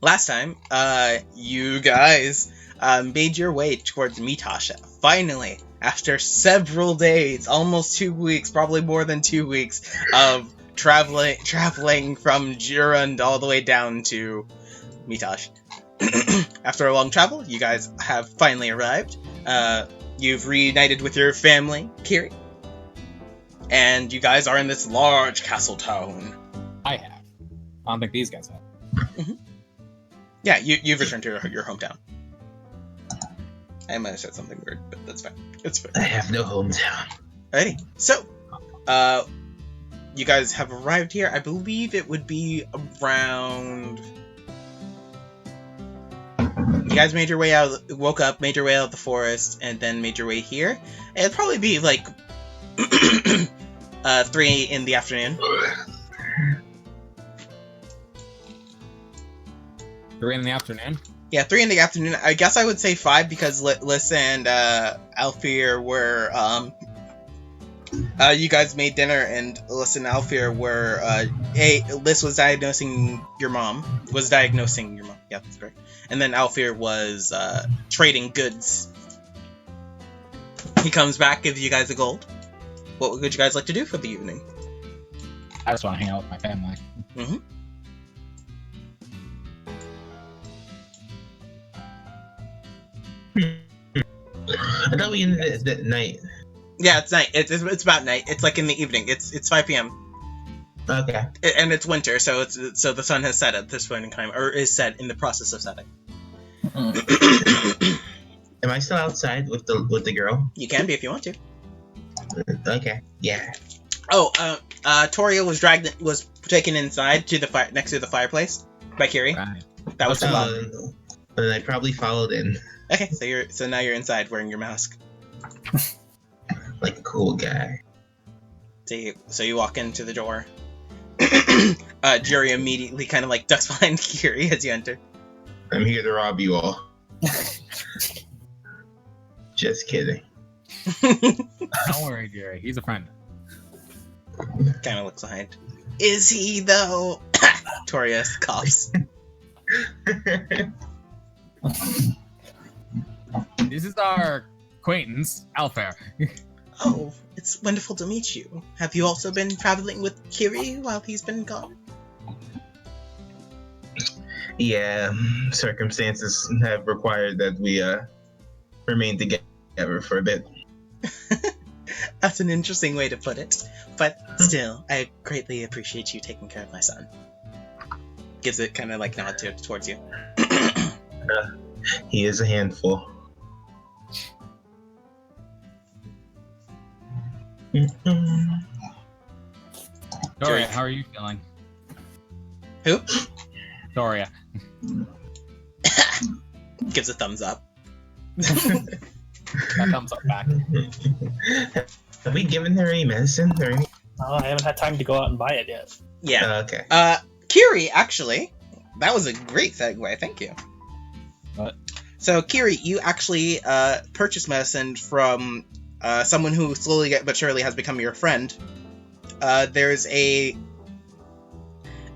Last time, you guys made your way towards Mitasha. Finally, after several days, almost 2 weeks, probably more than 2 weeks of traveling from Jurund all the way down to Mitash. After a long travel, you guys have finally arrived. You've reunited with your family, Kiri. And you guys are in this large castle town. I have. I don't think these guys have. Mm-hmm. Yeah, you've returned to your hometown. I might have said something weird, but that's fine. It's fine. I have no hometown. Alrighty. So, you guys have arrived here. I believe it would be around... You guys made your way out, woke up, made your way out of the forest, and then made your way here. It'd probably be like 3 in the afternoon. 3 in the afternoon? Yeah, 3 in the afternoon. I guess I would say 5 because Liss and Alfyr were, you guys made dinner and Liss and Alfyr were, Liss was diagnosing your mom. Yeah, that's correct. And then Alfyr was, trading goods. He comes back, gives you guys a gold. What would you guys like to do for the evening? I just want to hang out with my family. Mm-hmm. I thought we ended at night. Yeah, it's night. It's about night. It's like in the evening. It's 5 p.m. Okay. And it's winter, so the sun has set at this point in time, or is set in the process of setting. Am I still outside with the girl? You can be if you want to. Okay. Yeah. Oh, Toria was taken inside to the fire next to the fireplace by Kiri. Right. That was the And I probably followed in. Okay, so now you're inside wearing your mask. Like a cool guy. So you walk into the door. Jury immediately kind of like ducks behind Kiri as you enter. I'm here to rob you all. Just kidding. Don't worry, Jerry. He's a friend. Kind of looks behind. Is he though? Toria coughs. This is our acquaintance, Alfyr. Oh, it's wonderful to meet you. Have you also been traveling with Kiri while he's been gone? Yeah, circumstances have required that we remain together for a bit. That's an interesting way to put it. But still, I greatly appreciate you taking care of my son. Gives it kind of like nod towards you. He is a handful. Doria, how are you feeling? Who? Doria. Gives a thumbs up. That thumbs up back. Have we given her any medicine or any? Oh, I haven't had time to go out and buy it yet. Yeah. Okay. Kiri, actually, that was a great segue. Thank you. What? So, Kiri, you actually purchased medicine from someone who slowly but surely has become your friend. There's a...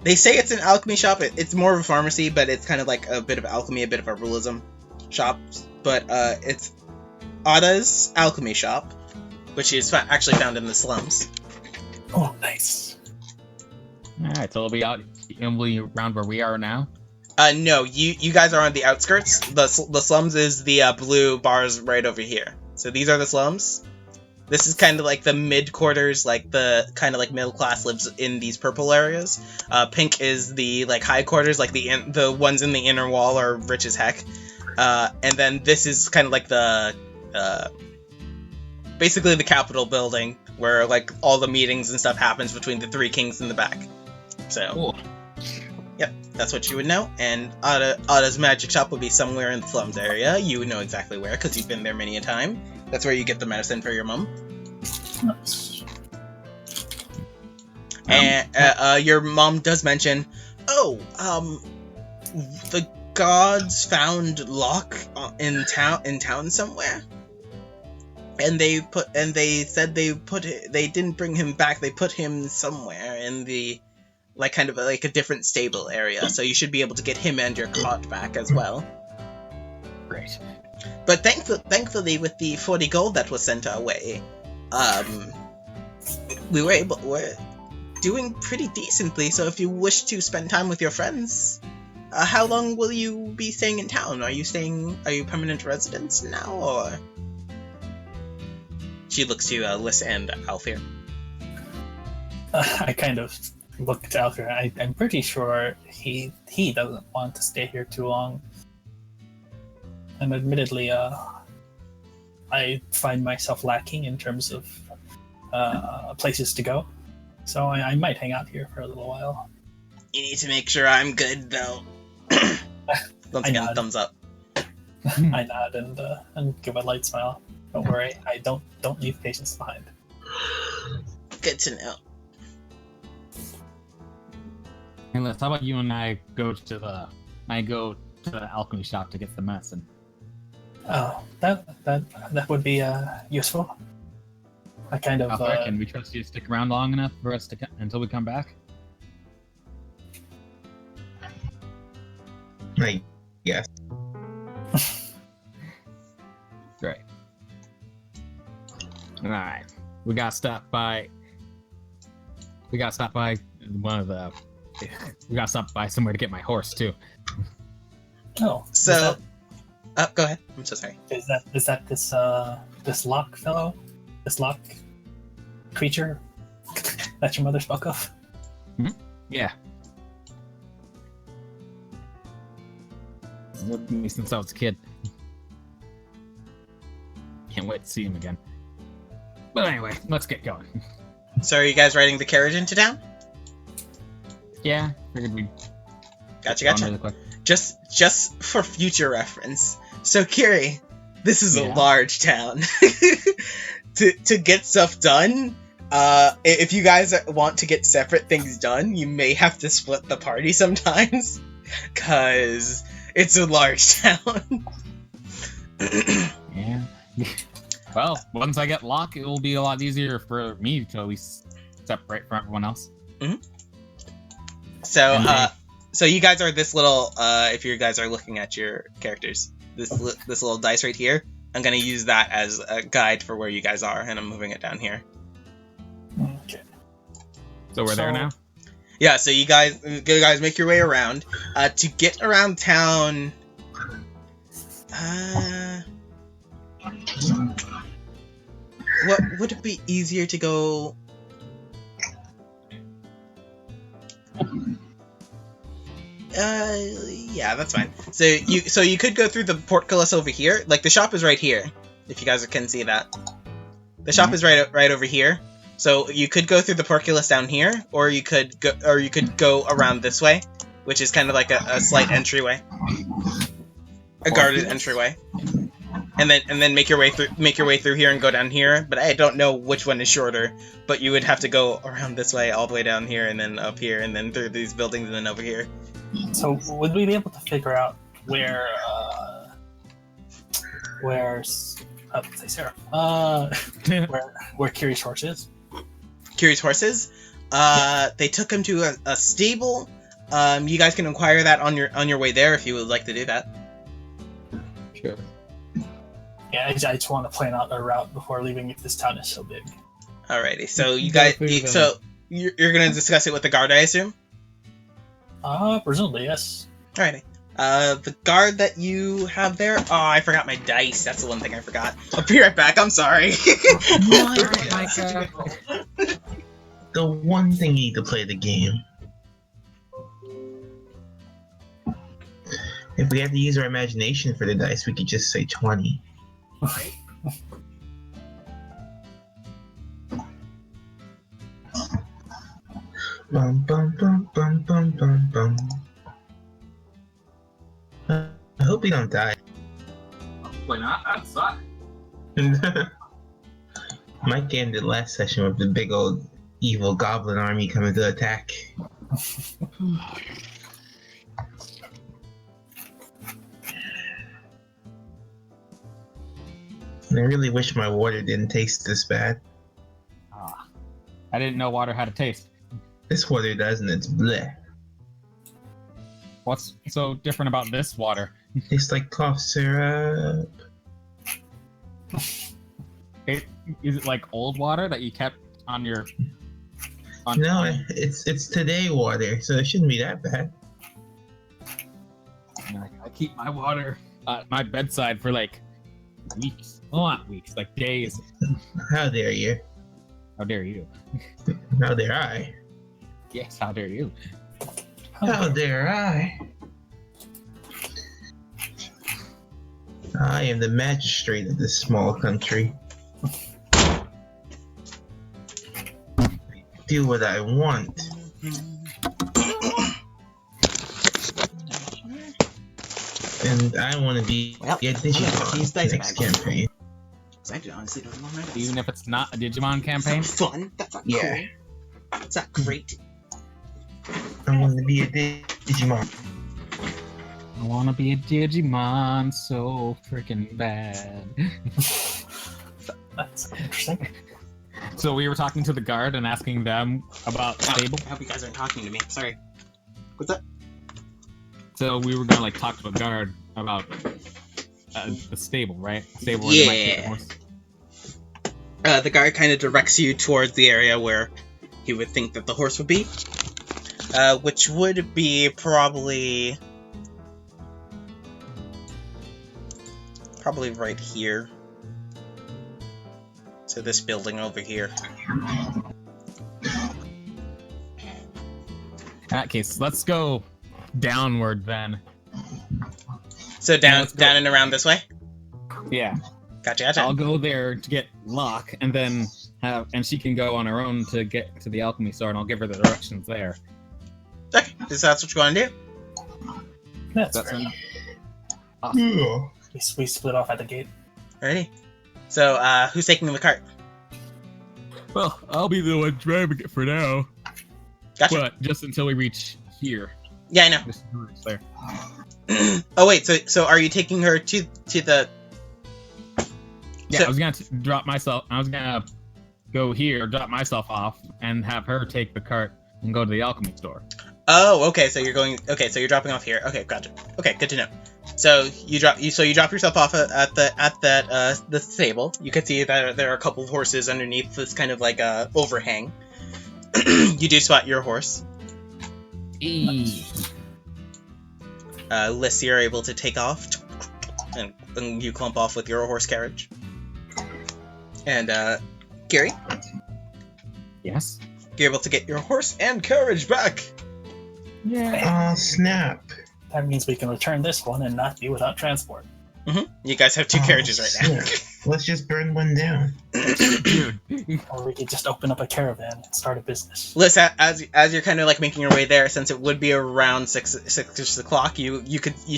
They say it's an alchemy shop. It's more of a pharmacy, but it's kind of like a bit of alchemy, a bit of a realism shop. But it's Ada's alchemy shop, which is actually found in the slums. Oh, nice. Alright, so it'll be around where we are now? No, you guys are on the outskirts. The slums is the blue bars right over here. So these are the slums. This is kind of like the mid-quarters, like the kind of like middle class lives in these purple areas. Pink is the like high quarters, like the ones in the inner wall are rich as heck. And then this is kind of like the basically the Capitol building where like all the meetings and stuff happens between the three kings in the back. So, Cool. Yep, that's what you would know. And Ada's magic shop would be somewhere in the slums area. You would know exactly where because you've been there many a time. That's where you get the medicine for your mom. Nice. And your mom does mention, the gods found Locke in town somewhere, and they said they didn't bring him back. They put him somewhere in the like kind of like a different stable area, so you should be able to get him and your cot back as well. Great. But thankfully, with the 40 gold that was sent our way, we're doing pretty decently. So if you wish to spend time with your friends, how long will you be staying in town? Are you permanent residents now, or? She looks to Liss and Alfyr. I kind of look to Alfyr. I'm pretty sure he doesn't want to stay here too long. And admittedly, I find myself lacking in terms of places to go. So I might hang out here for a little while. You need to make sure I'm good, though. Once again, thumbs up. I nod and give a light smile. Don't worry, I don't leave patients behind. Good to know. Hey, Liss, how about you and I go to the alchemy shop to get the medicine? Oh, that would be useful. I kind of. Alfyr, can we trust you to stick around long enough for us to until we come back? Like, yes. Great. All right, we got stopped by somewhere to get my horse too. Oh, So, go ahead. I'm so sorry. is that this lock fellow, this lock creature that your mother spoke of? Yeah. Lived with me since I was a kid. Can't wait to see him again. But anyway, let's get going. So, are you guys riding the carriage into town? Yeah, figured we'd Gotcha. go on really quick. Just for future reference. So, Kiri, this is a Yeah. large town. To get stuff done, if you guys want to get separate things done, you may have to split the party sometimes, cause it's a large town. Yeah. Well, once I get Locke, it will be a lot easier for me to at least separate from everyone else. So, And so you guys are this little. If you guys are looking at your characters, this little dice right here. I'm gonna use that as a guide for where you guys are, and I'm moving it down here. Okay. So we're there So- now? Yeah. So you guys make your way around. To get around town. What would it be easier to go? Yeah, that's fine. So you could go through the portcullis over here. Like the shop is right here, if you guys can see that. The shop is right over here. So you could go through the portcullis down here, or you could go around this way, which is kind of like a slight entryway, a guarded entryway, and then make your way through here and go down here. But I don't know which one is shorter. But you would have to go around this way, all the way down here, and then up here, and then through these buildings, and then over here. So would we be able to figure out where say Sarah, where Kiri's horse is? Kiri's horses. They took him to a stable. You guys can inquire that on your way there if you would like to do that. Sure. Yeah, I just want to plan out a route before leaving if this town is so big. Alrighty. So you Go guys, through the- so you're gonna discuss it with the guard, I assume. Presumably, yes. Alrighty. The guard that you have there. Oh, I forgot my dice. That's the one thing I forgot. I'll be right back. I'm sorry. Micah. The one thing you need to play the game. If we had to use our imagination for the dice, we could just say 20. Bum bum bum bum bum bum bum. I hope we don't die. Hopefully not. That sucks. Micah ended last session with the big old evil goblin army coming to attack. I really wish my water didn't taste this bad. I didn't know water had a taste. This water doesn't. It's bleh. What's so different about this water? Tastes like cough syrup. Is it like old water that you kept on your? No, it's today water, so it shouldn't be that bad. I keep my water at my bedside for like weeks. Well, not weeks, like days. How dare you? How dare you? How dare I? Yes, how dare you? How dare I? I am the magistrate of this small country. Do what I want. And I want to be Well, a Digimon these days next back. campaign. I honestly don't know my Even if it's not a Digimon campaign? That's not fun. That's not Yeah. cool. That's not great. I want to be a Digimon. I wanna be a Digimon so freaking bad. That's interesting. So we were talking to the guard and asking them about the stable. I hope you guys aren't talking to me. Sorry. What's up? So we were gonna like talk to the guard about the stable, right? Stable where they might keep the Yeah. horse. The guard kind of directs you towards the area where he would think that the horse would be, which would be probably right here. So this building over here. In that case, let's go downward then. So down let's go. and around this way. Yeah. Gotcha. I'll go there to get Locke, and then and she can go on her own to get to the alchemy store, and I'll give her the directions there. Okay, is that what you want to do? That's That's fair. an- Yeah. We split off at the gate. Alrighty. So, who's taking the cart? Well, I'll be the one driving it for now, Gotcha. but just until we reach here. Yeah, I know. Just until we reach there. Oh wait, so are you taking her to the? Yeah, So- I was gonna drop myself. I was gonna go here, drop myself off, and have her take the cart and go to the alchemy store. Oh, okay. So you're going. Okay, so you're dropping off here. Okay, gotcha. Okay, good to know. So you drop yourself off at the stable. You can see that there are a couple of horses underneath this kind of like overhang. You do spot your horse. Liss, you're able to take off, and you clump off with your horse carriage. And Kiri, Yes. you're able to get your horse and carriage back. Yeah. Oh, snap. That means we can return this one and not be without transport. You guys have two Oh, carriages right now. shit. Let's just burn one down. Dude. Or we could just open up a caravan and start a business. Liz, as you're kind of like making your way there, since it would be around six o'clock, you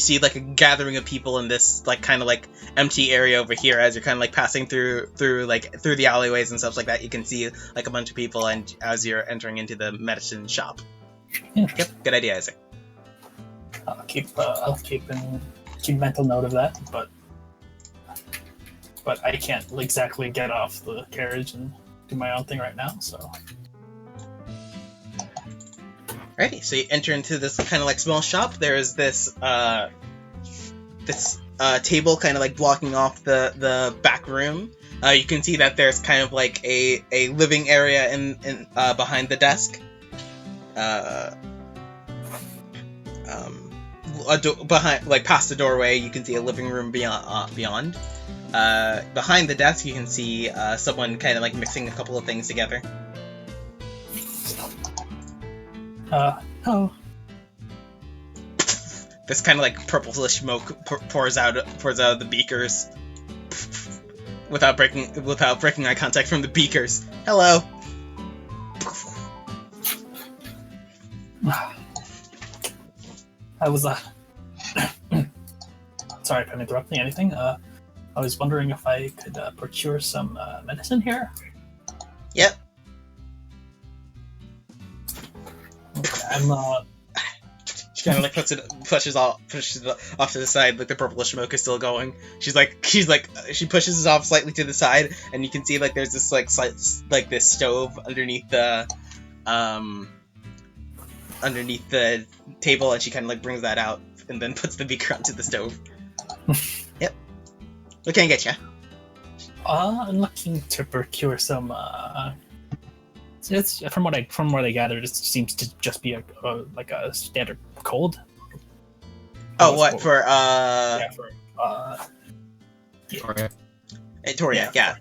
see like a gathering of people in this like kind of like empty area over here. As you're kind of like passing through the alleyways and stuff like that, you can see like a bunch of people, and as you're entering into the medicine shop. Interesting. Yep, good idea, Isaac. I'll keep mental note of that, but I can't exactly get off the carriage and do my own thing right now. So Alrighty, so you enter into this kind of like small shop. There is this table kind of like blocking off the back room. You can see that there's kind of like a living area in behind the desk. Behind, like past the doorway, you can see a living room beyond. Behind the desk, you can see someone kind of like mixing a couple of things together. oh, This kind of like purplish smoke pours out of the beakers without breaking eye contact from the beakers. Hello. I was sorry if I'm interrupting anything. I was wondering if I could procure some medicine here. Yep. Okay, She kind of like pushes it off to the side, like the purplish smoke is still going. She pushes it off slightly to the side, and you can see like there's this like this stove underneath the underneath the table, and she kind of like brings that out and then puts the beaker onto the stove. Yep. What can I get you? I'm looking to procure some. It's from what I gathered, it seems to just be a standard cold. Oh, what for? Yeah, for Toria, yeah.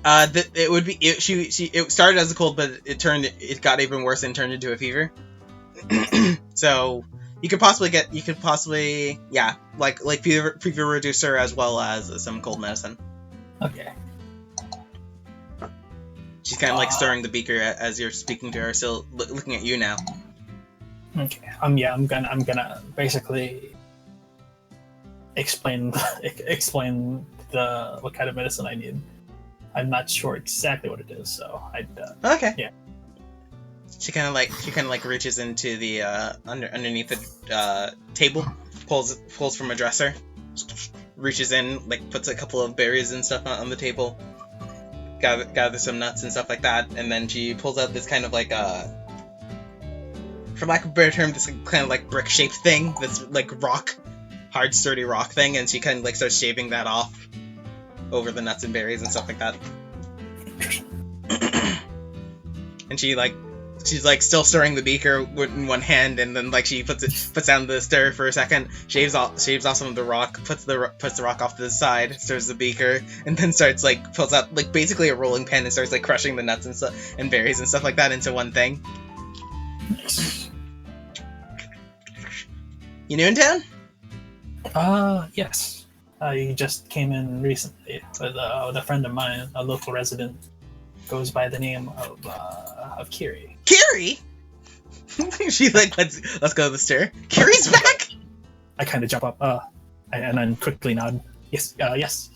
It would be it started as a cold, but it got even worse and turned into a fever. So you could possibly like fever reducer as well as some cold medicine. Okay. She's kind of like stirring the beaker as you're speaking to her, still looking at you now. Okay. I'm gonna basically explain what kind of medicine I need. I'm not sure exactly what it is, so Okay. Yeah. She kind of like reaches into the underneath the table, pulls from a dresser, reaches in, like puts a couple of berries and stuff on the table, gather some nuts and stuff like that, and then she pulls out this kind of like for lack of a better term, this kind of like brick shaped thing, this like hard sturdy rock thing, and she kind of like starts shaving that off over the nuts and berries and stuff like that. And she's like still stirring the beaker in one hand, and then like she puts down the stir for a second, shaves off some of the rock, puts the rock off to the side, stirs the beaker, and then starts like pulls out like basically a rolling pin and starts like crushing the nuts and stuff and berries and stuff like that into one thing. Nice. You new in town? Yes. I just came in recently with a friend of mine, a local resident, goes by the name of Kiri. Kiri? She like let's go to the stir. Kiri's back. I kind of jump up, and then quickly nod. Yes, yes.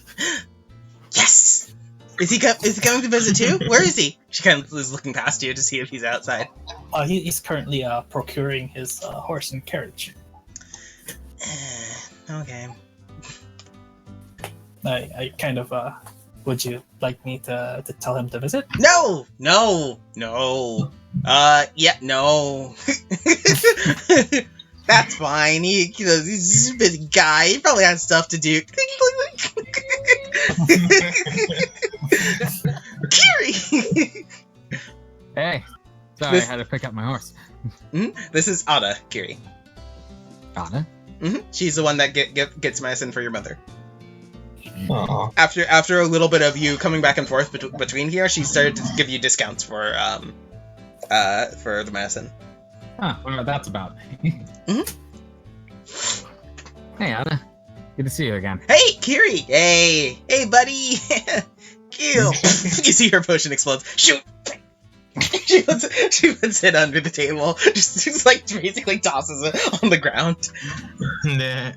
Yes. Is he coming to visit too? Where is he? She kind of is looking past you to see if he's outside. He's currently procuring his horse and carriage. Okay. I kind of would you like me to tell him to visit? No. Yeah, no. That's fine. He's a busy guy. He probably has stuff to do. Kiri. Hey, sorry, I had to pick up my horse. This is Ada, Kiri. Ada? She's the one that gets medicine for your mother. Aww. After a little bit of you coming back and forth between here, she started to give you discounts for the medicine. Huh, what that's about. Hey, Ada. Good to see you again. Hey, Kiri! Hey, buddy! Kill! You see her potion explodes. Shoot! She puts it under the table. Just like basically tosses it on the ground. Nah.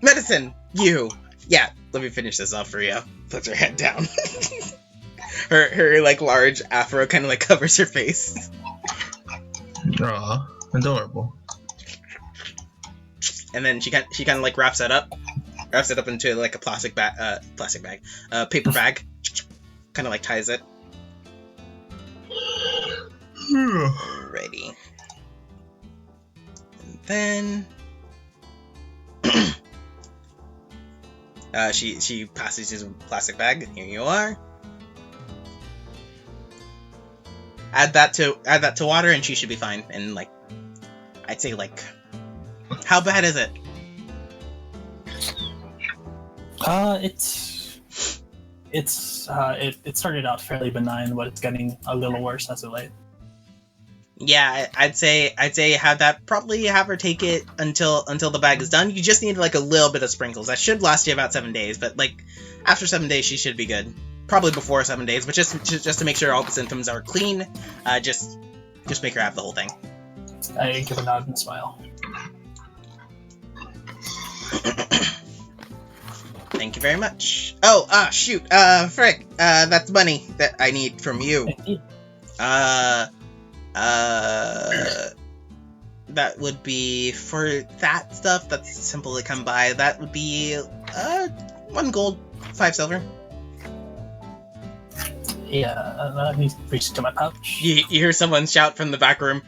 Medicine, you. Yeah, let me finish this off for you. Puts her head down. her like large afro kind of like covers her face. Aw, adorable. And then she kind of like wraps it up into like a paper bag. Kind of like ties it. Ready. And then she passes his plastic bag. Here you are. Add that to water, and she should be fine. And like, I'd say like, how bad is it? It started out fairly benign, but it's getting a little worse as of late. Yeah, I'd say have her take it until the bag is done. You just need like a little bit of sprinkles. That should last you about 7 days, but like after 7 days she should be good. Probably before 7 days, but just to make sure all the symptoms are clean, just make her have the whole thing. I give a nod and smile. Thank you very much. Oh, shoot, frick, that's money that I need from you. That would be for that stuff that's simple to come by. That would be 1 gold, 5 silver. He reached into my pouch. You hear someone shout from the back room.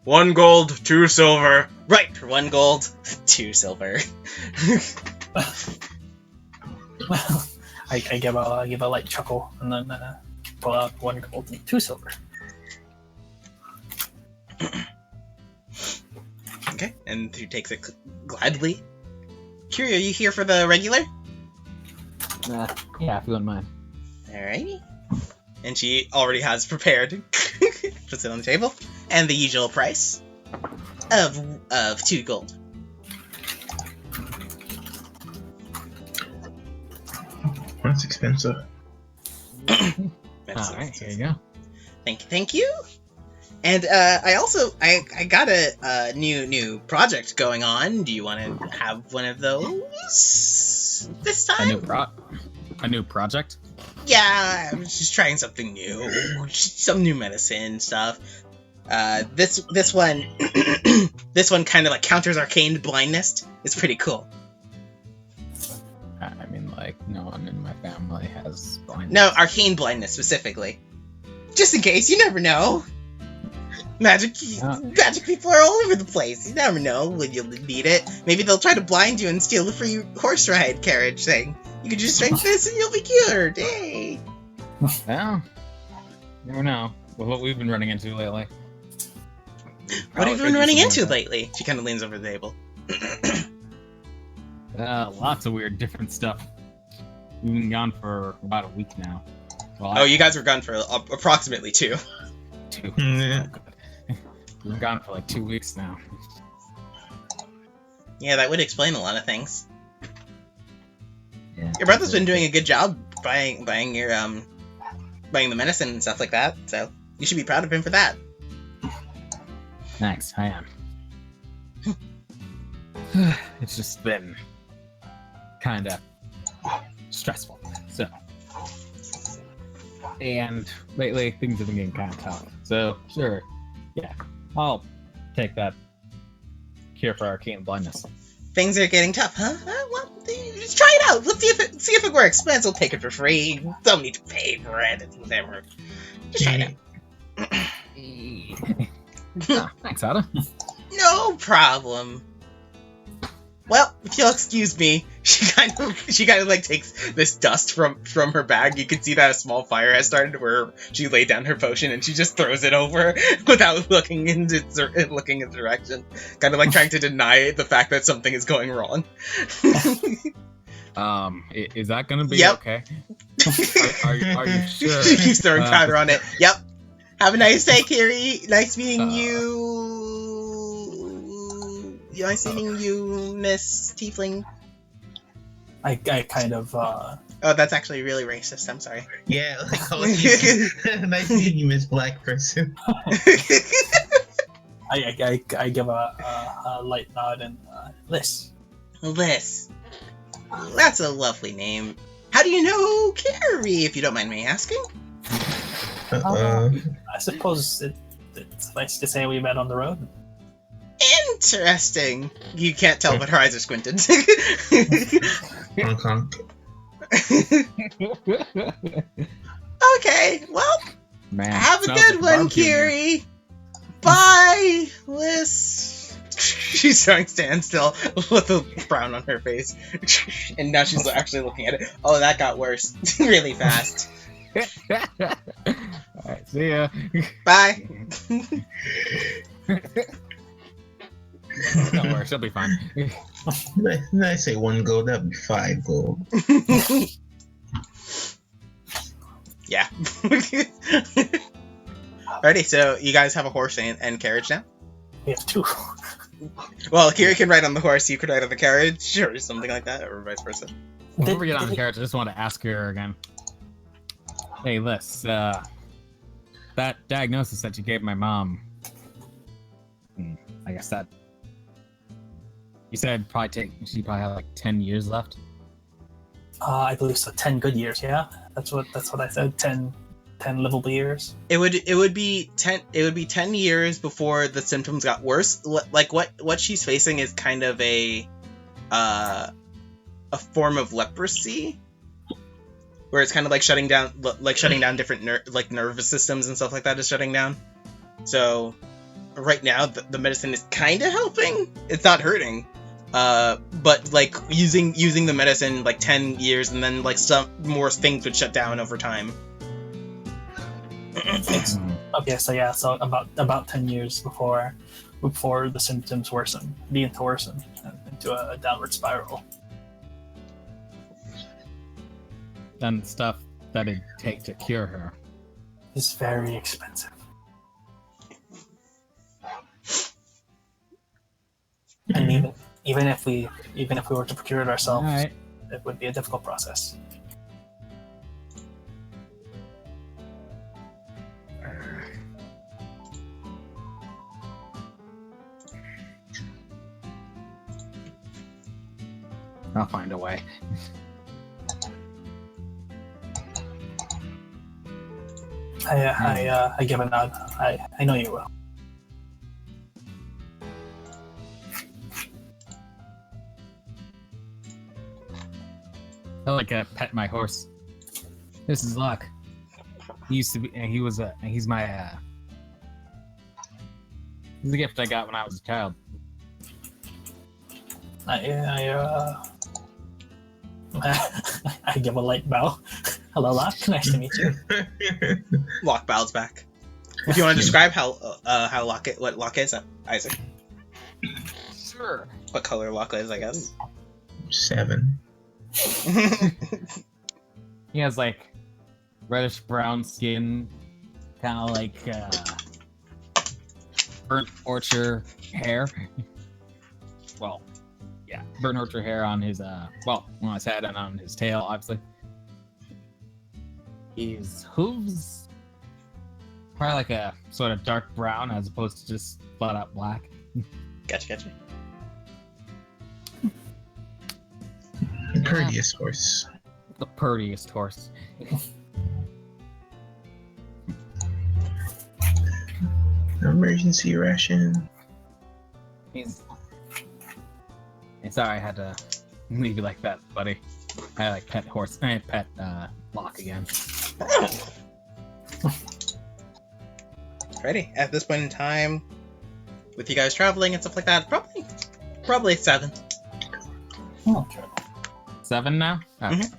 1 gold, 2 silver. Right, 1 gold, 2 silver. Well, I give a light chuckle and then pull out 1 gold and 2 silver. Okay, and who takes it gladly? Kiri, are you here for the regular? Yeah, if you wouldn't mind. Alrighty. And she already has prepared. Puts it on the table. And the usual price of 2 gold. That's expensive. Alright, here you go. Thank you. And I got a new project going on. Do you want to have one of those this time? A new project? Yeah, I'm just trying something new, some new medicine stuff. This one, this one kind of like counters arcane blindness. It's pretty cool. I mean, like, no one in my family has blindness. No, arcane blindness specifically. Just in case, you never know. Magic people are all over the place. You never know when you'll need it. Maybe they'll try to blind you and steal the free horse ride carriage thing. You can just drink this and you'll be cured. Hey. Well, you never know with what we've been running into lately. What have you been running into lately? She kind of leans over the table. Lots of weird, different stuff. We've been gone for about a week now. Well, you guys were gone for approximately 2. 2. Yeah. We've been gone for like 2 weeks now. Yeah, that would explain a lot of things. Yeah, Your brother's been doing a good job buying the medicine and stuff like that, so you should be proud of him for that. Thanks, I am. It's just been kind of stressful, so. And lately, things have been getting kind of tough. So, sure, yeah, I'll take that cure for arcane blindness. Things are getting tough, huh? Well, just try it out. Let's see if it works. Might as well take it for free. Don't need to pay for it. It's whatever. Just try it out. Thanks, Ada. No problem. Well, if you'll excuse me, she kind of like takes this dust from her bag. You can see that a small fire has started where she laid down her potion and she just throws it over without looking in direction. Kind of like trying to deny the fact that something is going wrong. Is that gonna be Yep. okay? Are you sure? She keeps throwing powder on it. Yep. Have a nice day, Kiri. Nice meeting you. Nice meeting you, Miss Tiefling. I kind of Oh, that's actually really racist. I'm sorry. Yeah, like, oh, nice meeting you, Miss Black Person. I give a light nod and Liss. Liss. That's a lovely name. How do you know Kiri, if you don't mind me asking? I suppose it's nice to say we met on the road. Interesting. You can't tell, but her eyes are squinted. Honk honk. Okay, well, Man, have a smells good like one, barbecue. Kiri. Bye, Liss. She's trying to stand still with a frown on her face. And now she's actually looking at it. Oh, that got worse really fast. Alright, see ya. Bye. Don't worry, she'll be fine. When I say 1 gold, that'd be 5 gold. Yeah. Alrighty, so you guys have a horse and carriage now? We have 2. Well, Kiri can ride on the horse, you could ride on the carriage, or something like that, or vice versa. Before we get on the carriage, I just want to ask her again. Hey, Liss, that diagnosis that you gave my mom, I guess that you said she probably had like 10 years left. I believe so. 10 good years. Yeah, that's what I said. 10 livable years. It would be 10 years before the symptoms got worse. Like what she's facing is kind of a form of leprosy. where it's kind of like shutting down different nervous systems and stuff like that is shutting down. So right now the medicine is kind of helping. It's not hurting. But like using the medicine like 10 years and then like some more things would shut down over time. Okay, so about 10 years before the symptoms begin to worsen into a downward spiral. Then the stuff that it'd take to cure her Is very expensive. And even if we were to procure it ourselves, Alright. it would be a difficult process. I'll find a way. I give a nod. I know you will. I like to pet my horse. This is Luck. He used to be. He's my. He's a gift I got when I was a child. I give a light bow. Hello, Locke. Nice to meet you. Locke bows back. If you want to describe what Locke is, Isaac. Sure. What color Locke is, I guess. 7. He has like reddish brown skin, kind of like burnt orchard hair. Well, yeah, burnt orchard hair on his on his head and on his tail, obviously. His hooves probably like a sort of dark brown as opposed to just flat out black. Gotcha. Courteous horse. The prettiest horse. Emergency ration. Sorry, I had to leave you like that, buddy. I like pet Locke again. Ready? At this point in time, with you guys traveling and stuff like that, probably 7. Okay. 7 now? Okay. Mhm.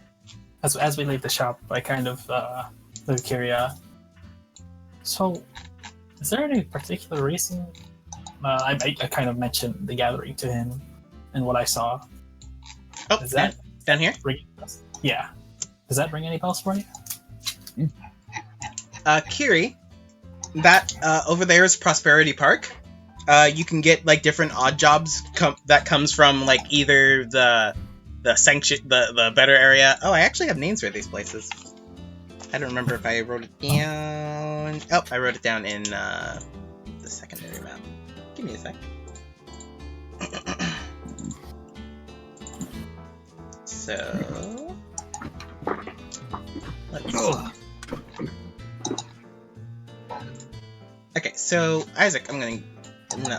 As we leave the shop, I kind of look at Kiri. So, is there any particular reason? I kind of mentioned the gathering to him and what I saw. Oh, Is that down here? ring? Yeah. Does that ring any bells for you? Kiri, that over there is Prosperity Park. You can get like different odd jobs that comes from like either the sanction, the better area. Oh, I actually have names for these places. I don't remember if I wrote it down. Oh, I wrote it down in the secondary map. Give me a sec. So let's see. Okay, so Isaac, I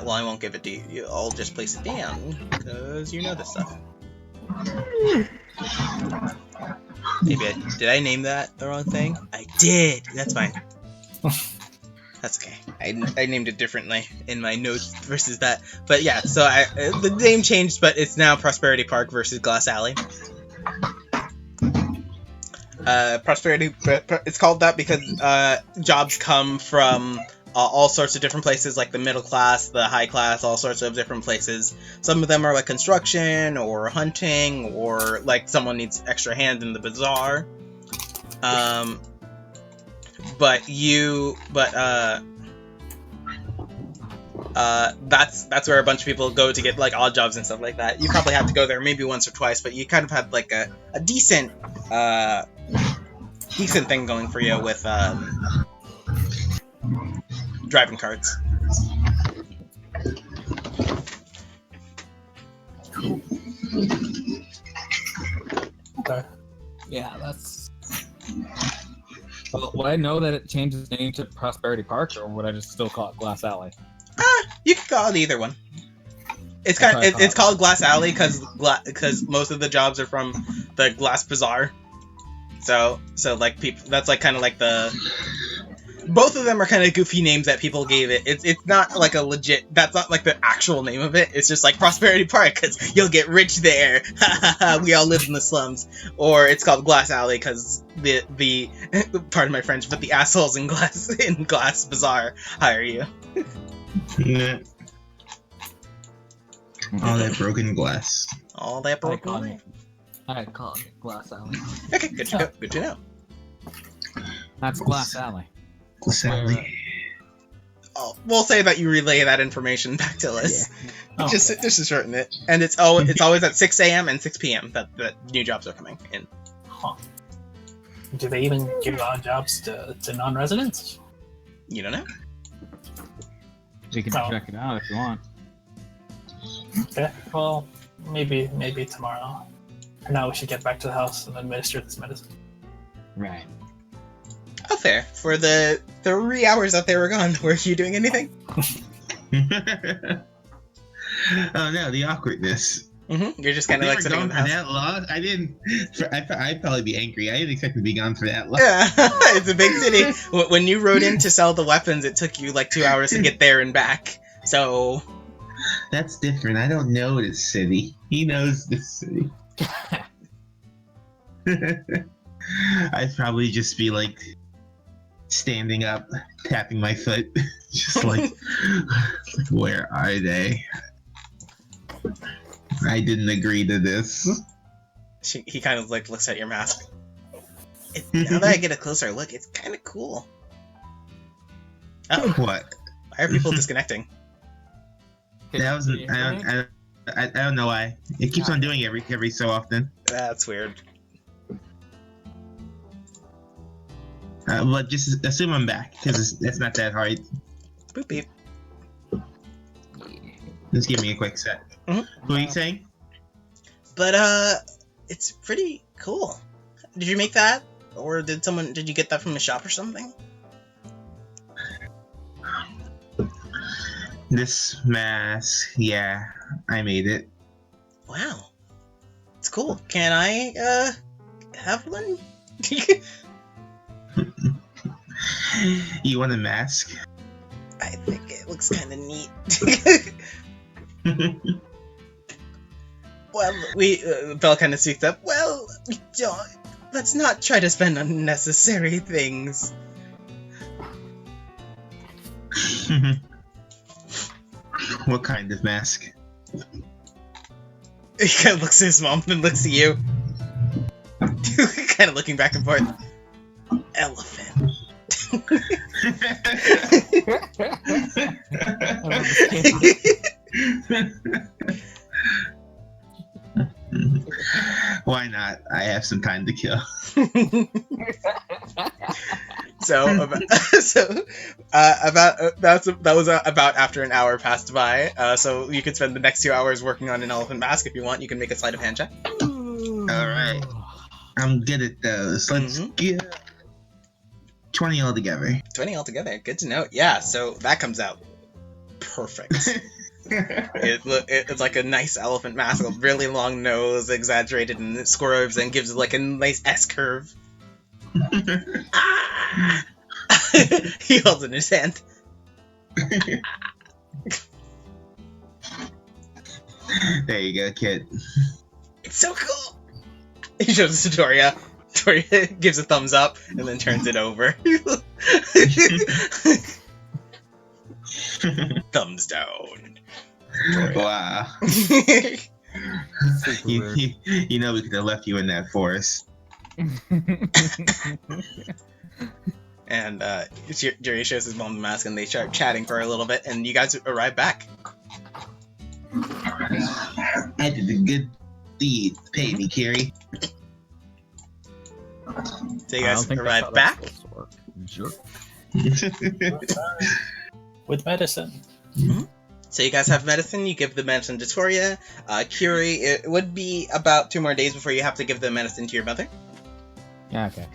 won't give it to you. I'll just place it down because you know this stuff. Maybe did I name that the wrong thing? I did. That's fine. That's okay. I named it differently in my notes versus that. But yeah, so the name changed, but it's now Prosperity Park versus Glass Alley. Prosperity. It's called that because jobs come from all sorts of different places, like the middle class, the high class, all sorts of different places. Some of them are like construction or hunting, or like someone needs extra hand in the bazaar. That's where a bunch of people go to get like odd jobs and stuff like that. You probably have to go there maybe once or twice, but you kind of have like a decent thing going for you with driving carts. Okay. Yeah, that's. Well, would I know that it changed its name to Prosperity Park, or would I just still call it Glass Alley? You can call it either one. It's called Glass Alley because most of the jobs are from the Glass Bazaar. So like people, that's like kind of like the. Both of them are kind of goofy names that people gave it. It's not like a legit. That's not like the actual name of it. It's just like Prosperity Park because you'll get rich there. We all live in the slums. Or it's called Glass Alley because the pardon my French, but the assholes in Glass Bazaar hire you. All that broken glass. All that broken. I call it Glass Alley. Okay, good to go. Good to know. That's Glass Alley. Glass Alley. Oh, we'll say that you relay that information back to Liss. Oh. Just to shorten it. And it's always at 6 a.m. and 6 p.m. that new jobs are coming in. Huh. Do they even give odd jobs to non-residents? You don't know? You can check it out if you want. Okay, well, maybe tomorrow. For now, we should get back to the house and administer this medicine. Right. Oh, fair. For the 3 hours that they were gone, were you doing anything? Oh no, the awkwardness. Mm-hmm. You're just kind of They like were sitting in gone the for house. that long. I'd probably be angry. I didn't expect to be gone for that long. Yeah, it's a big city. When you rode in to sell the weapons, it took you like 2 hours to get there and back. So That's different. I don't know this city. He knows this city. I'd probably just be like standing up, tapping my foot, just like, where are they? I didn't agree to this. he kind of like looks at your mask. Now that I get a closer look, it's kind of cool. Oh, What? why are people disconnecting? That was I don't know why. It keeps on doing it every so often. That's weird. But just assume I'm back because it's not that hard. Boop beep. Just give me a quick sec. Mhm. What are you saying? But it's pretty cool. Did you make that, or did you get that from a shop or something? This mask, yeah, I made it. Wow, it's cool. Can I have one? You want a mask? I think it looks kind of neat. Well, Belle kind of speaks up. Well, let's not try to spend unnecessary things. What kind of mask? He kind of looks at his mom and looks at you. Kind of looking back and forth. Elephant. Why not? I have some time to kill. That was about after an hour passed by. So you could spend the next 2 hours working on an elephant mask if you want. You can make a sleight of hand check. Alright. I'm good at those. Let's get 20 altogether. 20 altogether. Good to know. Yeah, so that comes out perfect. It's like a nice elephant mask, a really long nose, exaggerated and it swerves and gives it like a nice S curve. Ah! He holds it in his hand. There you go, kid. It's so cool. He shows it to Doria. Doria gives a thumbs up and then turns it over. Thumbs down. Wow. You know we could have left you in that forest. And Jerry shows his mom the mask and they start chatting for a little bit and you guys arrive back. I did a good deed. Pay me, Kiri. So you guys arrive back. Sure. With medicine. Mm-hmm. So you guys have medicine. You give the medicine to Toria. Kiri, it would be about 2 more days before you have to give the medicine to your mother. Yeah, okay.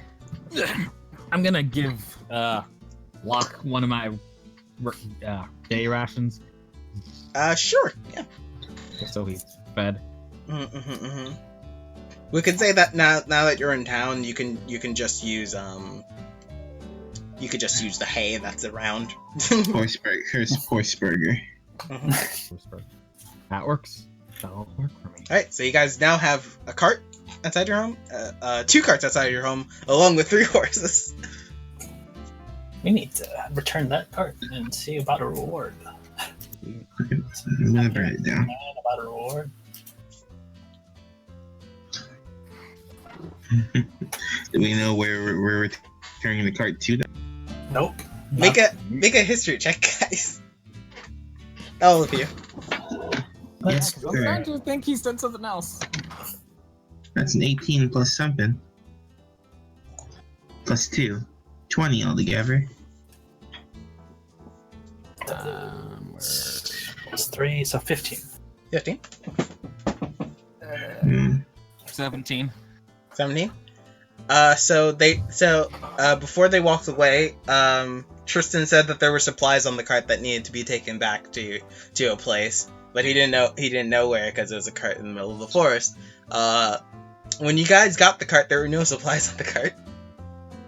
I'm gonna give Locke one of my day rations. Sure. Yeah. So he's fed. Mm-hmm, mm-hmm. We could say that now that you're in town, you can just use you could just use the hay that's around. Horse burger. Mhm. That works. That'll work for me. All right, so you guys now have a cart outside your home, 2 carts outside your home, along with 3 horses. We need to return that cart and see about a reward. I'm gonna write it down. About a reward. Do we know where we're returning the cart to? Nope. Make a history check, guys. All of you. Yes, I'm starting to think he's done something else. That's an 18 plus something. Plus 2. 20 altogether. Plus 3, so 15. 15. 17. 17. Before they walked away, Tristan said that there were supplies on the cart that needed to be taken back to a place, but he didn't know where because it was a cart in the middle of the forest. When you guys got the cart, there were no supplies on the cart,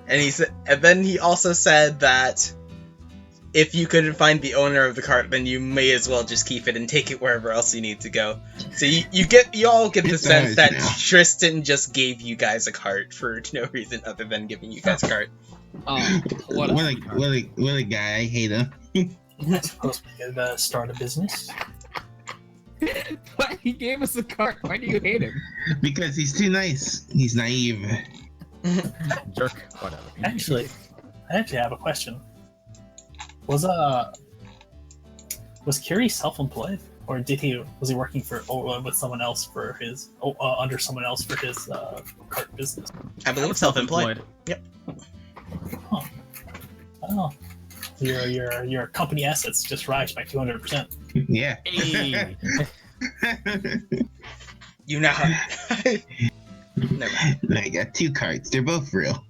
and then he also said that if you couldn't find the owner of the cart, then you may as well just keep it and take it wherever else you need to go. So you all get the sense that Tristan just gave you guys a cart for no reason other than giving you guys a cart. Oh, What a guy. I hate him. I suppose we could start a business. What? He gave us a cart. Why do you hate him? Because he's too nice. He's naive. Jerk. Whatever. Actually, I have a question. Was Kiri self-employed, or was he working with someone else for his under someone else for his cart business? I believe self-employed. Yep. Huh. Oh, your company assets just rise by 200%. Yeah. Hey. You know how. Never mind. I got 2 carts. They're both real.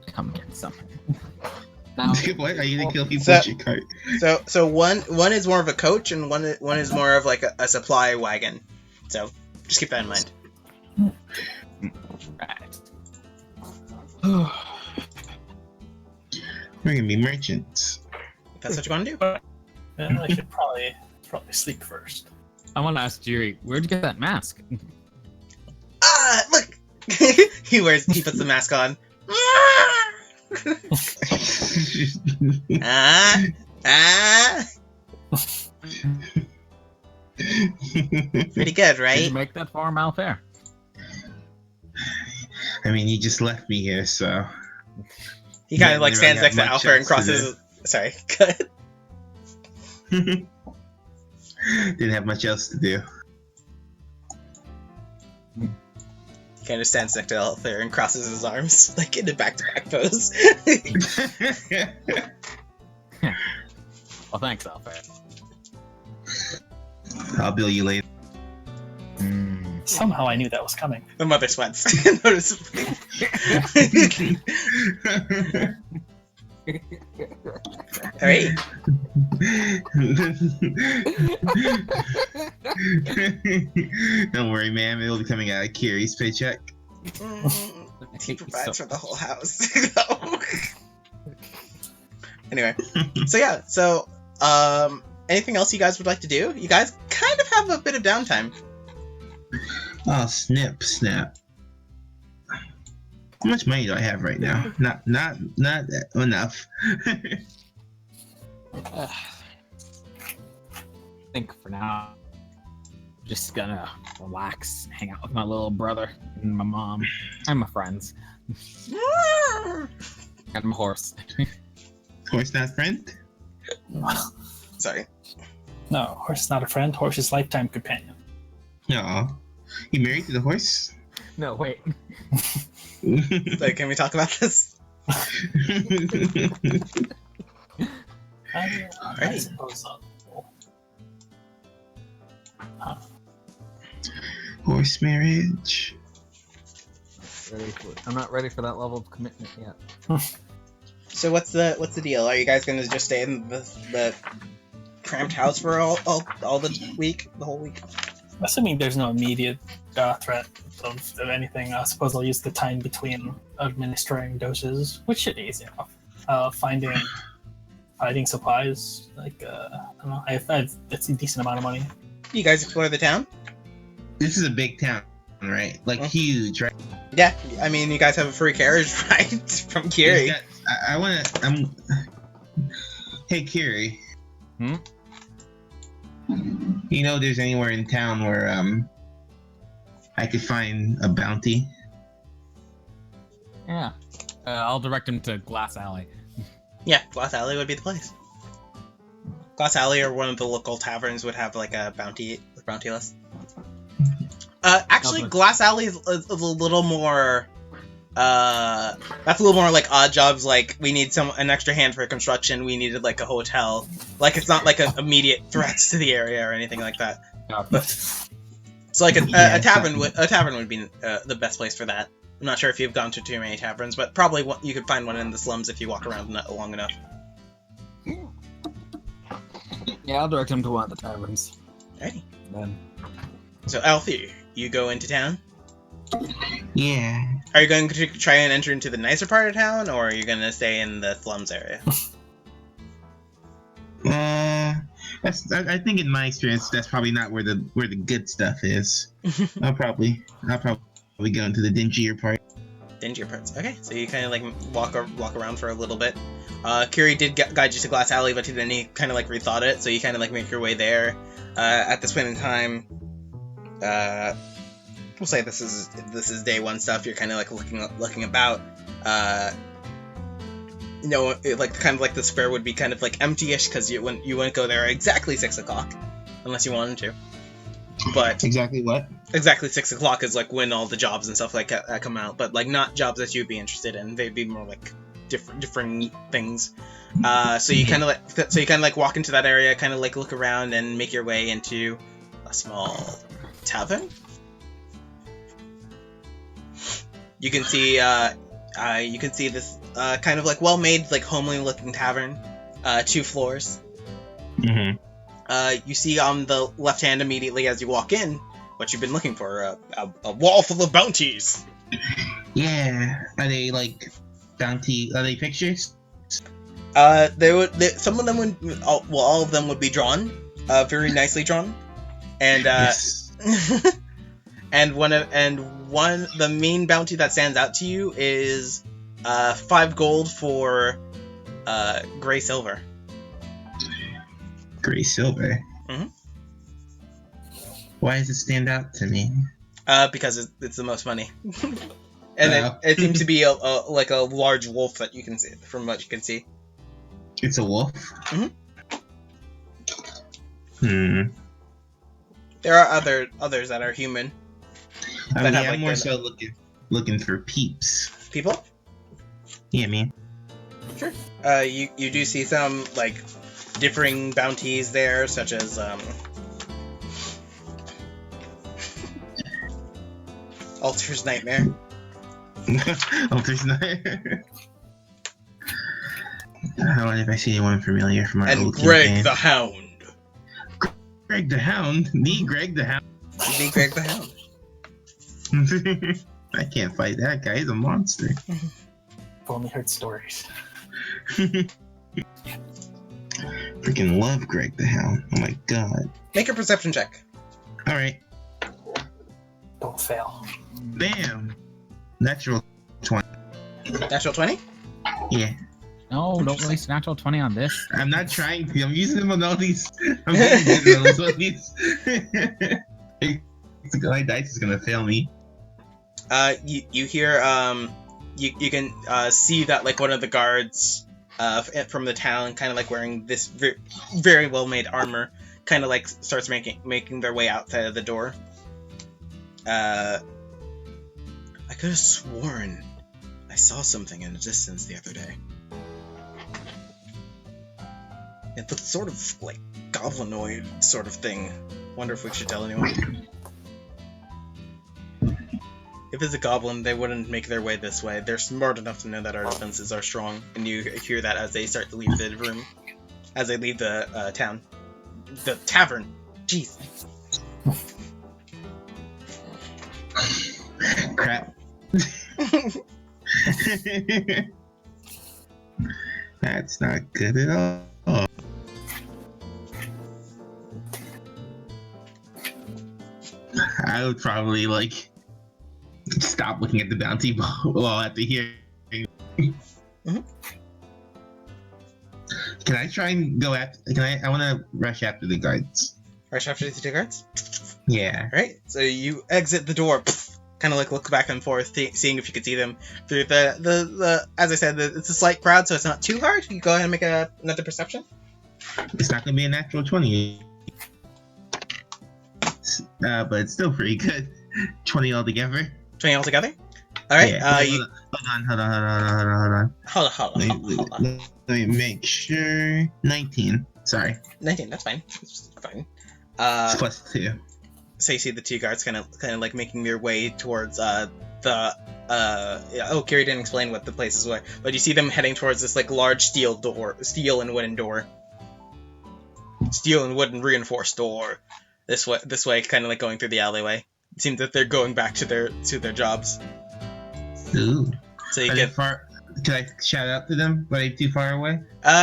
Come get some. Now, What? Are you gonna kill people So- with your cart? So one is more of a coach, and one is more of like a supply wagon. So just keep that in mind. right. We're gonna be merchants. If that's what you want to do. I should probably sleep first. I want to ask Jiri, where'd you get that mask? Ah, look! He puts the mask on. Pretty good, Did right? you make that for him, Alfyr? I mean, you just left me here, so. He kind of like They stands really next to got much Alfyr and else to crosses. Sorry, good. Didn't have much else to do. He kind of stands next to Alfyr and crosses his arms like in a back-to-back pose. Well, thanks, Alfyr. I'll bill you later. Somehow I knew that was coming. The mother sweats. Noticeably. All right. Don't worry, ma'am. It'll be coming out of Kiri's paycheck. He provides for the whole house. Anyway, so anything else you guys would like to do? You guys kind of have a bit of downtime. Oh, snap. How much money do I have right now? Not enough. I think for now, I'm just gonna relax, hang out with my little brother and my mom and my friends. And my horse. Horse not friend? Sorry. No, horse is not a friend. Horse is lifetime companion. No. You married to the horse? No, wait. Like, can we talk about this? I suppose Horse marriage. I'm not ready for that level of commitment yet. So what's the deal? Are you guys gonna just stay in the cramped house for all the week, the whole week? Assuming there's no immediate threat of anything, I suppose I'll use the time between administering doses, which should be easy enough. Finding supplies, like, I don't know, that's a decent amount of money. You guys explore the town? This is a big town, right? Like, huge, right? Yeah, I mean, you guys have a free carriage ride from Kiri. Hey, Kiri. Hmm? You know there's anywhere in town where, I could find a bounty? Yeah. I'll direct him to Glass Alley. Yeah, Glass Alley would be the place. Glass Alley or one of the local taverns would have like a bounty list. Actually, Glass Alley is a little more. That's a little more like odd jobs. Like we need an extra hand for construction. We needed like a hotel. Like it's not like an immediate threats to the area or anything like that. So like a tavern would be the best place for that. I'm not sure if you've gone to too many taverns, but probably you could find one in the slums if you walk around long enough. Yeah, I'll direct him to one of the taverns. Alrighty. Then. So Alfyr, you go into town? Yeah. Are you going to try and enter into the nicer part of town, or are you going to stay in the slums area? I think in my experience, that's probably not where the good stuff is. I'll probably go into the dingier part. Dingier parts. Okay, so you kind of like walk around for a little bit. Kiri did guide you to Glass Alley, but then he kind of like rethought it, so you kind of like make your way there. At this point in time, we'll say this is day one stuff. You're kind of like looking about. Like kind of like the square would be kind of like empty-ish because you wouldn't go there exactly 6 o'clock, unless you wanted to. But exactly what? Exactly 6 o'clock is like when all the jobs and stuff like that come out, but like not jobs that you'd be interested in. They'd be more like different things. So you kind of like walk into that area, kind of like look around and make your way into a small tavern. You can see this kind of like well-made, like homely looking tavern, 2 floors. Mm-hmm. You see on the left hand immediately as you walk in what you've been looking for, a wall full of bounties. Yeah. Are they like are they pictures? Some of them would, all of them would be drawn, very nicely drawn. And, Yes. the main bounty that stands out to you is, 5 gold for, gray silver. Gray silver. Mm-hmm. Why does it stand out to me? Because it's the most money. And it seems to be like a large wolf that you can see, from what you can see. It's a wolf? Mm-hmm. There are others that are human. I'm more so looking for peeps. People? Yeah, man. Sure. You do see some, like, differing bounties there, such as, Altar's Nightmare. Altar's Nightmare. I wonder if I see anyone familiar from our and old Greg campaign. the Hound. Greg the Hound? The Greg the Hound? The Greg the Hound. I can't fight that guy. He's a monster. I've only heard stories. Freaking love Greg the Hound. Oh my god. Make a perception check. Alright. Don't fail. Bam! Natural 20. Natural 20? Yeah. No, don't release natural 20 on this. I'm not trying to. I'm using them on all these. I'm using them on all these. My dice is gonna fail me. You hear, you can, see that, like, one of the guards, from the town, kind of, like, wearing this very well-made armor, kind of, like, starts making their way outside of the door. I could have sworn I saw something in the distance the other day. It looked sort of like goblinoid sort of thing. Wonder if we should tell anyone. If it's a goblin, they wouldn't make their way this way. They're smart enough to know that our defenses are strong, and you hear that as they start to leave the room, as they leave the town, the tavern. Jeez. Crap. That's not good at all. I would probably like stop looking at the bounty while after hearing. Mhm. Can I try and go after? I want to rush after the guards. Rush after the 2 guards. Yeah. All right. So you exit the door, kind of like look back and forth, seeing if you could see them through the. As I said, it's a slight crowd, so it's not too hard. You go ahead and make another perception. It's not gonna be a natural 20. But it's still pretty good. 20 altogether. 20 altogether. All right. Yeah. You Hold on. hold on. Let me make sure. 19. Sorry. 19. That's fine. That's fine. It's plus 2. So you see the 2 guards kind of like making their way towards Kiri didn't explain what the places were, but you see them heading towards this like large steel and wooden reinforced door. This way, kind of like going through the alleyway. It seems that they're going back to their jobs. Ooh. So you Are can they far? Can I shout out to them? Are they too far away?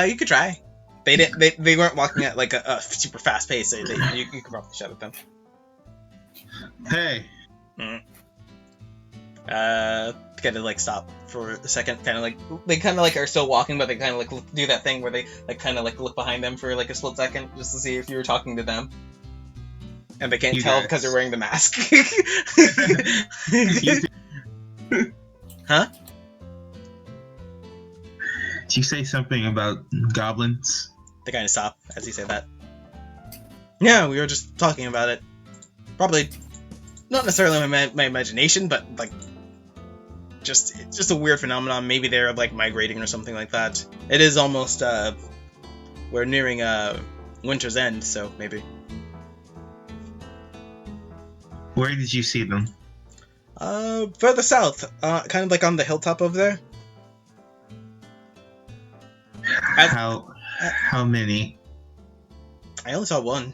you could try. They weren't walking at like a super fast pace, so you could probably shout at them. Hey. Kind of like stop for a second, kind of like they kind of like are still walking, but they kind of like do that thing where they like kind of like look behind them for like a split second just to see if you were talking to them, and they can't You tell guys. because they're wearing the mask. Huh? Did you say something about goblins? They kind of stop as you say that. Yeah, we were just talking about it. Probably not necessarily my imagination, but like it's just a weird phenomenon. Maybe they're like migrating or something like that. It is almost we're nearing winter's end, so maybe. Where did you see them? Further south, kind of like on the hilltop over there. How many? I only saw one.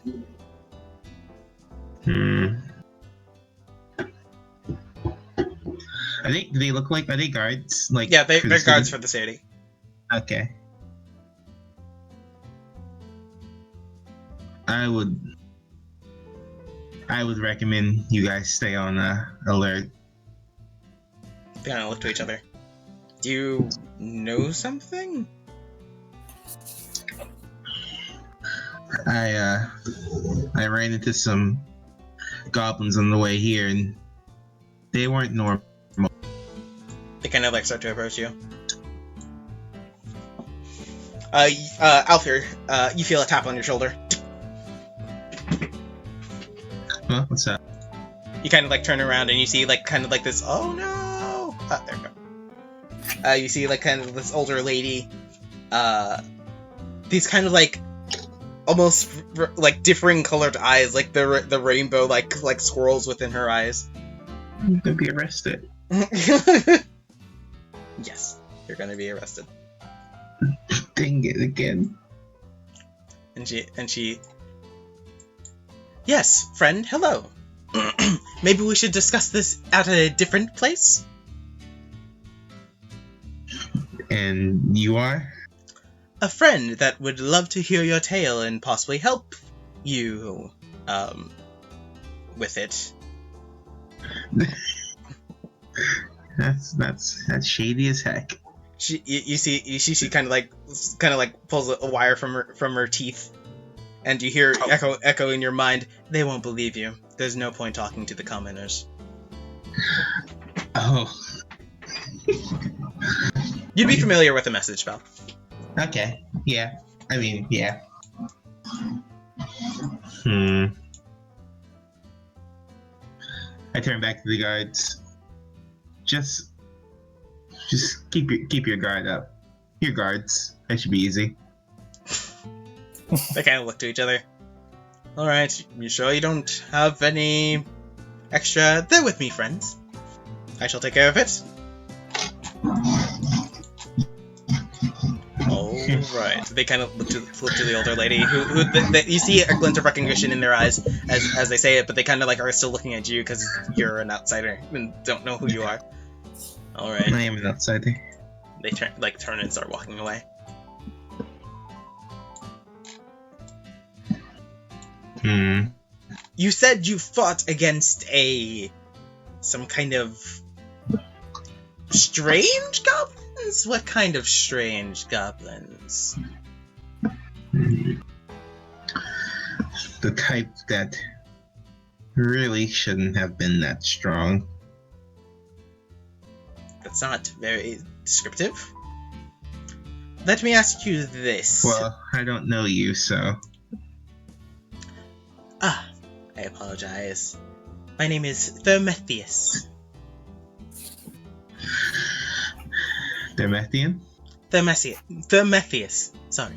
Do they look like? Are they guards? Like Yeah, they're for the guards city? for the city. Okay. I would recommend you guys stay on alert. They kind of look to each other. Do you know something? I ran into some goblins on the way here, and they weren't normal. They kind of like start to approach you. Alfyr, you feel a tap on your shoulder. Huh? What's that? You kind of like turn around and you see like kind of like this. Oh no! There we go. You see like kind of this older lady. These kind of like almost like differing colored eyes, like the rainbow like swirls within her eyes. I'm gonna be arrested. Yes, you're gonna be arrested. Dang it again. And she. Yes, friend. Hello. Maybe we should discuss this at a different place. And you are? A friend that would love to hear your tale and possibly help you, with it. That's shady as heck. You see she kind of like pulls a wire from her teeth, and you hear echo in your mind. They won't believe you. There's no point talking to the commoners. Oh. You'd be familiar with the message, Belle. Okay. Yeah. I mean, yeah. I turn back to the guards. Just keep your guard up. Your guards. That should be easy. They kind of look to each other. All right, you sure you don't have any extra? They're with me, friends. I shall take care of it. Oh Right. They kind of look to the older lady, you see a glint of recognition in their eyes as they say it, but they kind of like are still looking at you because you're an outsider and don't know who you are. All right. I am an outsider. They turn and start walking away. You said you fought against some kind of strange goblins? What kind of strange goblins? The type that really shouldn't have been that strong. That's not very descriptive. Let me ask you this. Well, I don't know you, so... Ah, I apologize. My name is Thermethius. Demethian? Thermethius. Sorry.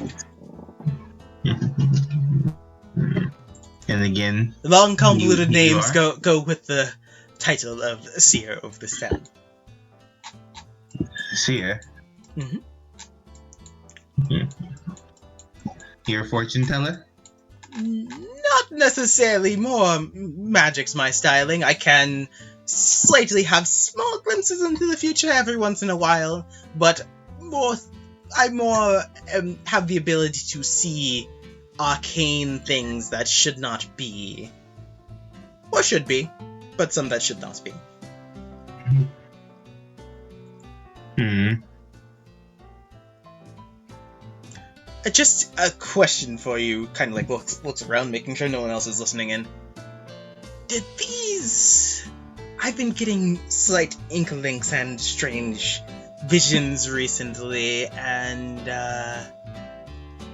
And again... Long convoluted you names are? go with the title of seer of this town. Seer? Mhm. You're a fortune teller? Not necessarily. More magic's my styling. I can slightly have small glimpses into the future every once in a while, but I more have the ability to see arcane things that should not be, or should be, but some that should not be. Just a question for you, kind of like looks around, making sure no one else is listening in. Did these... I've been getting slight inklings and strange visions recently, and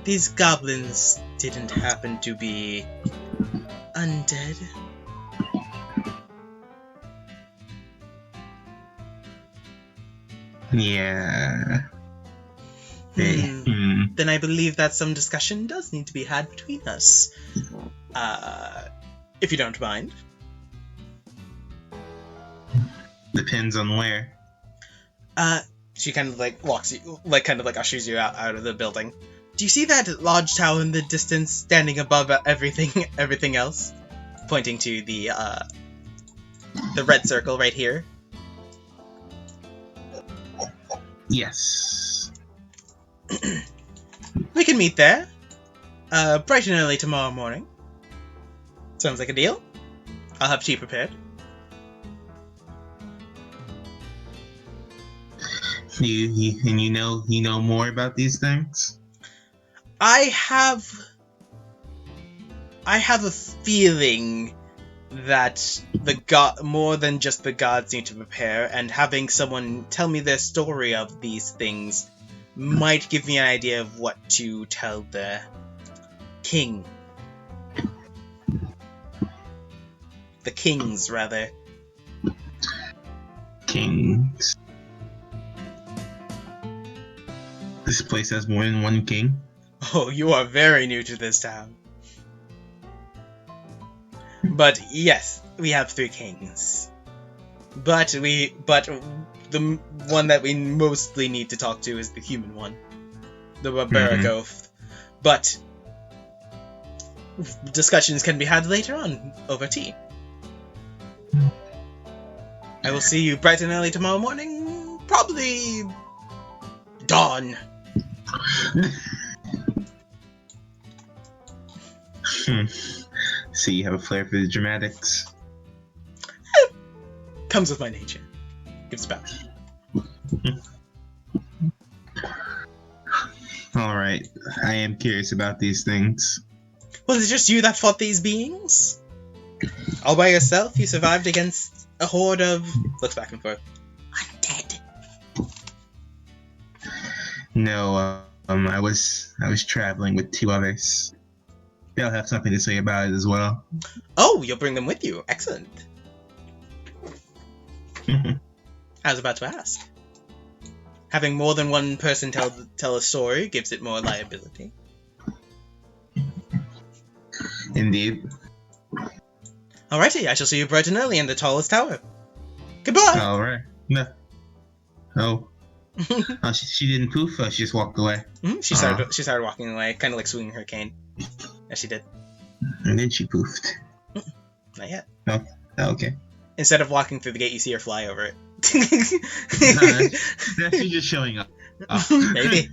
these goblins didn't happen to be undead? Yeah. Then I believe that some discussion does need to be had between us. If you don't mind. Depends on where. She kind of like walks you, ushers you out of the building. Do you see that large tower in the distance, standing above everything else? Pointing to the red circle right here. Yes. We can meet there. Bright and early tomorrow morning. Sounds like a deal. I'll have tea prepared. You know more about these things? I have a feeling that more than just the gods need to prepare, and having someone tell me their story of these things might give me an idea of what to tell the king. The kings, rather. Kings. This place has more than one king? Oh, you are very new to this town. But yes, we have 3 kings. But the one that we mostly need to talk to is the human one, the Baragoth. But discussions can be had later on over tea. I will see you bright and early tomorrow morning, probably dawn. So you have a flair for the dramatics. Comes with my nature. Gives back. Alright, I am curious about these things. Was it just you that fought these beings? All by yourself, you survived against a horde of... Looks back and forth. Undead. No, I was traveling with 2 others. They'll have something to say about it as well. Oh, you'll bring them with you. Excellent. I was about to ask. Having more than one person tell a story gives it more liability. Indeed. Alrighty, I shall see you bright and early in the tallest tower. Goodbye! Alright. No. Oh. She didn't poof. She just walked away, She started walking away, kind of like swinging her cane, as she did. and then she poofed. Not yet. Oh, okay. Instead of walking through the gate, you see her fly over it. That's you just showing up. Oh. Maybe.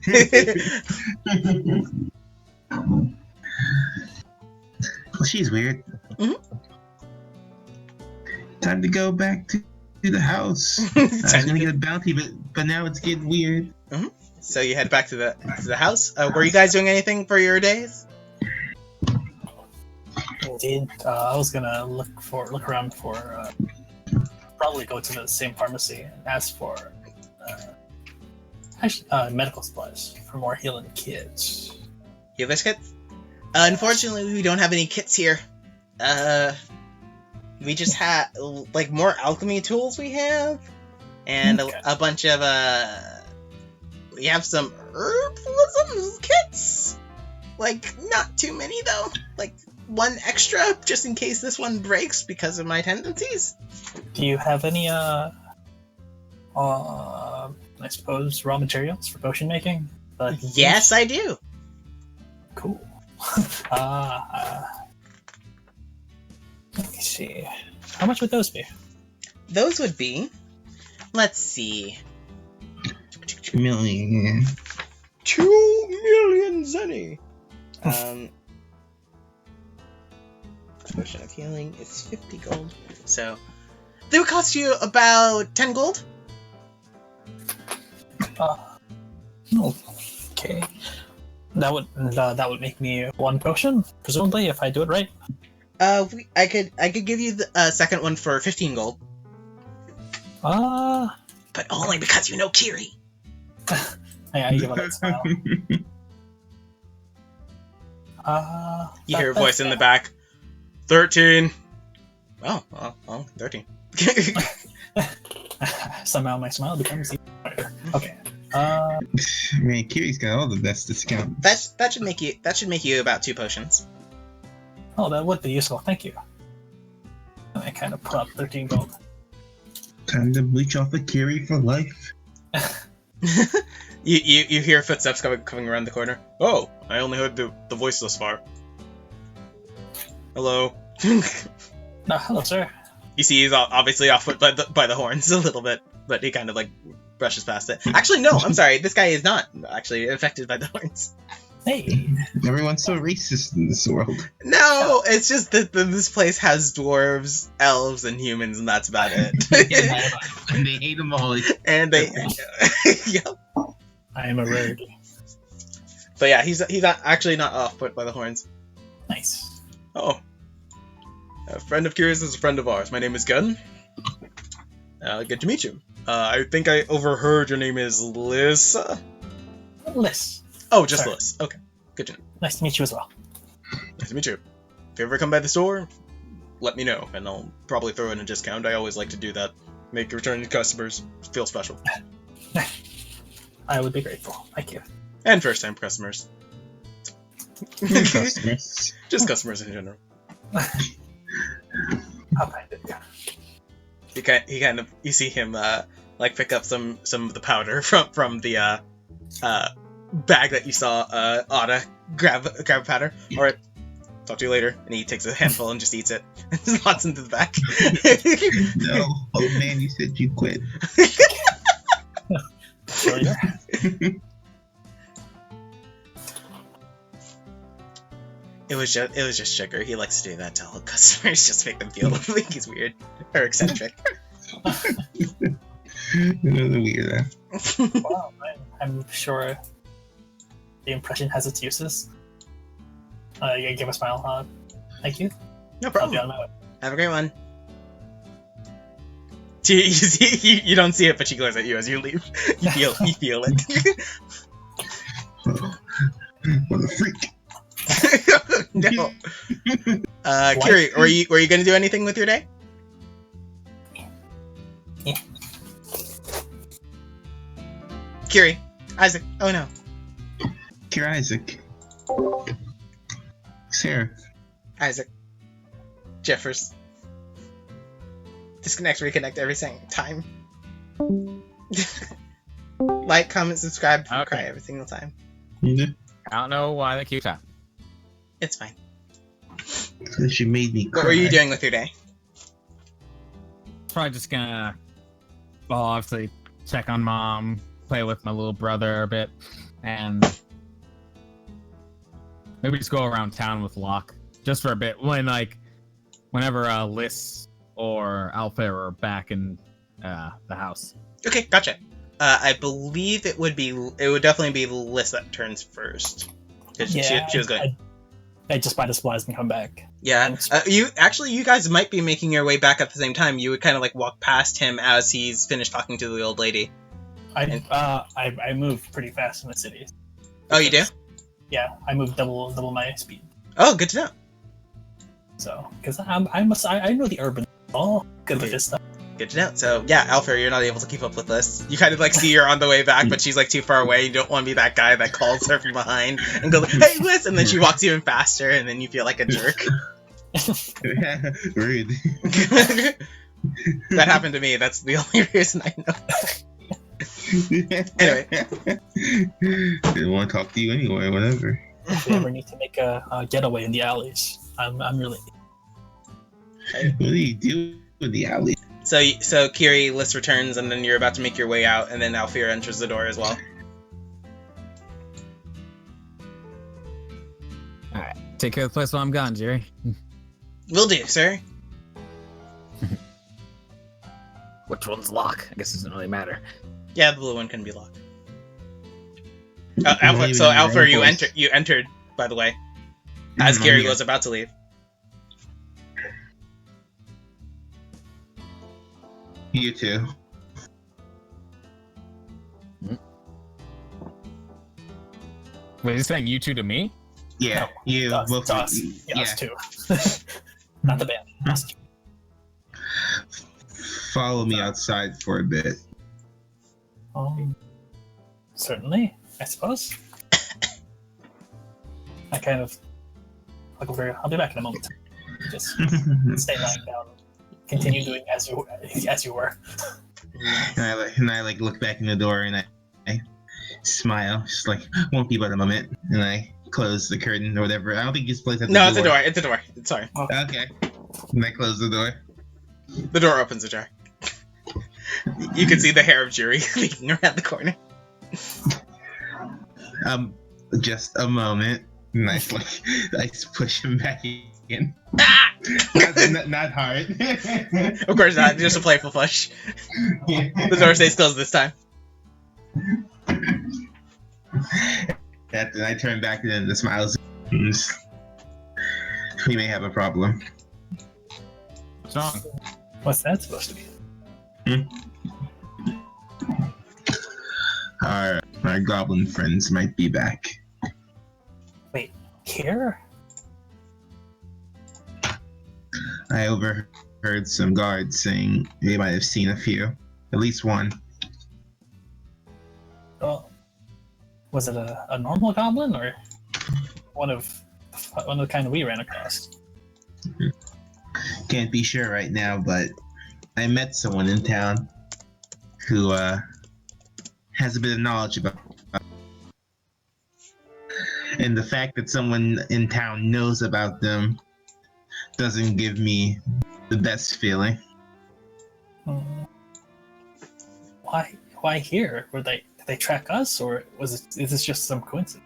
Well, she's weird. Mhm. Time to go back to the house. I was gonna get a bounty, but now it's getting weird. So you head back to the house. Were you guys doing anything for your days? Indeed, I was gonna look around for probably go to the same pharmacy and ask for medical supplies for more healing kits. Healer's kits? Unfortunately, we don't have any kits here. We just have like more alchemy tools we have, and a bunch of we have some herbalism kits. Like not too many though. Like one extra just in case this one breaks because of my tendencies. Do you have any I suppose raw materials for potion making? Yes, I do. Cool. Let me see. How much would those be? Those would be, let's see, 2 million. 2 million zenny. Potion of healing is 50 gold. So they would cost you about 10 gold. Okay. That would make me one potion, presumably, if I do it right. I could give you the second one for 15 gold. But only because you know Kiri. I give her that smile. You hear a voice in the back. 13. Oh, 13. Somehow my smile becomes even brighter. Okay. Man, Kiri's got all the best discounts. That should make you about 2 potions. Oh, that would be useful. Thank you. And I kind of put up 13 gold. Time to bleach off a Kiri for life. You hear footsteps coming around the corner. Oh, I only heard the voice thus far. Hello. Hello, sir. You see, he's obviously off foot by the horns a little bit, but he kind of like brushes past it. Actually, no, I'm sorry. This guy is not actually affected by the horns. Hey. Everyone's so racist in this world. No, it's just that this place has dwarves, elves, and humans, and that's about it. And they hate them all. And they, yep. I am a rogue. But yeah, he's actually not off foot by the horns. Nice. Oh. A friend of Kiri's is a friend of ours. My name is Gunn. Good to meet you. I think I overheard your name is Liss. Liss. Oh, just Sorry. Liss. Okay. Good to know. Nice to meet you as well. Nice to meet you. If you ever come by the store, let me know, and I'll probably throw in a discount. I always like to do that. Make returning customers feel special. I would be grateful. Thank you. And first-time customers. Customers. Just customers in general. How kind of you. He kind of you see him like pick up some of the powder from the bag that you saw Otta grab powder. All right, talk to you later. And he takes a handful and just eats it and just lots into the back. No, old man, you said you quit. Sure, yeah. It was just sugar. He likes to do that to all customers, just make them feel like he's weird or eccentric. Another weirdo. Wow, I'm sure the impression has its uses. You give a smile. Thank you. No I'll problem. be on my way. Have a great one. You don't see it, but she glares at you as you leave. You feel it. What a freak. No. Kiri, were you gonna do anything with your day? Yeah. Kiri, Isaac. Oh no. Dear Isaac. Sarah. Isaac. Jeffers. Disconnect, reconnect every single time. Like, comment, subscribe, Okay. cry every single time. Yeah. I don't know why that keeps happening. It's fine. She made me cry. What were you doing with your day? Probably just gonna, well, obviously check on mom, play with my little brother a bit, and maybe just go around town with Locke just for a bit. Whenever Liss or Alfyr are back in the house. Okay, gotcha. I believe it would definitely be Liss that turns first. Because she was going. I just buy the supplies and come back. Yeah. You guys might be making your way back at the same time. You would kind of like walk past him as he's finished talking to the old lady. I move pretty fast in the city. Oh, you do? Yeah, I move double my speed. Oh, good to know. So, because I know the urban all good with this stuff. Good to know. So, yeah, Alfyr, you're not able to keep up with this. You kind of like see her on the way back, but she's like too far away. You don't want to be that guy that calls her from behind and goes, "Hey, Liss!" And then she walks even faster, and then you feel like a jerk. Rude. That happened to me. That's the only reason I know. Anyway. Didn't want to talk to you anyway, whatever. If we ever need to make a getaway in the alleys, I'm really. What do you do in the alley? So Kiri, Liss returns, and then you're about to make your way out, and then Alfyr enters the door as well. Alright, take care of the place while I'm gone, Jerry. Will do, sir. Which one's Locke? I guess it doesn't really matter. Yeah, the blue one can be locked. Alfyr, you entered, by the way, as Kiri was about to leave. You too. Wait, he's saying you two to me? Yeah, No, you us, both. it's us. Yeah, Yeah. us too. Not the band. Us two. Follow me outside for a bit. Certainly, I suppose. I kind of look over here. I'll be back in a moment. Just stay lying down. Continue doing as you were. And I like look back in the door and I smile, just like won't be but a moment, and I close the curtain or whatever. I don't think this place has No, it's a door. It's a door. Sorry. Okay. And I close the door. The door opens ajar. You can see the hair of Jury leaking around the corner. Just a moment. And I push him back in. Ah! not hard. Of course not. Just a playful push. The door stays closed this time. Then I turn back and then the smiles. We may have a problem. What's wrong? What's that supposed to be? Our goblin friends might be back. Wait, here? I overheard some guards saying they might have seen a few. At least one. Well, was it a normal goblin or one of the kind we ran across? Can't be sure right now, but I met someone in town who has a bit of knowledge about. And the fact that someone in town knows about them doesn't give me the best feeling. Why here? Did they track us, or is this just some coincidence?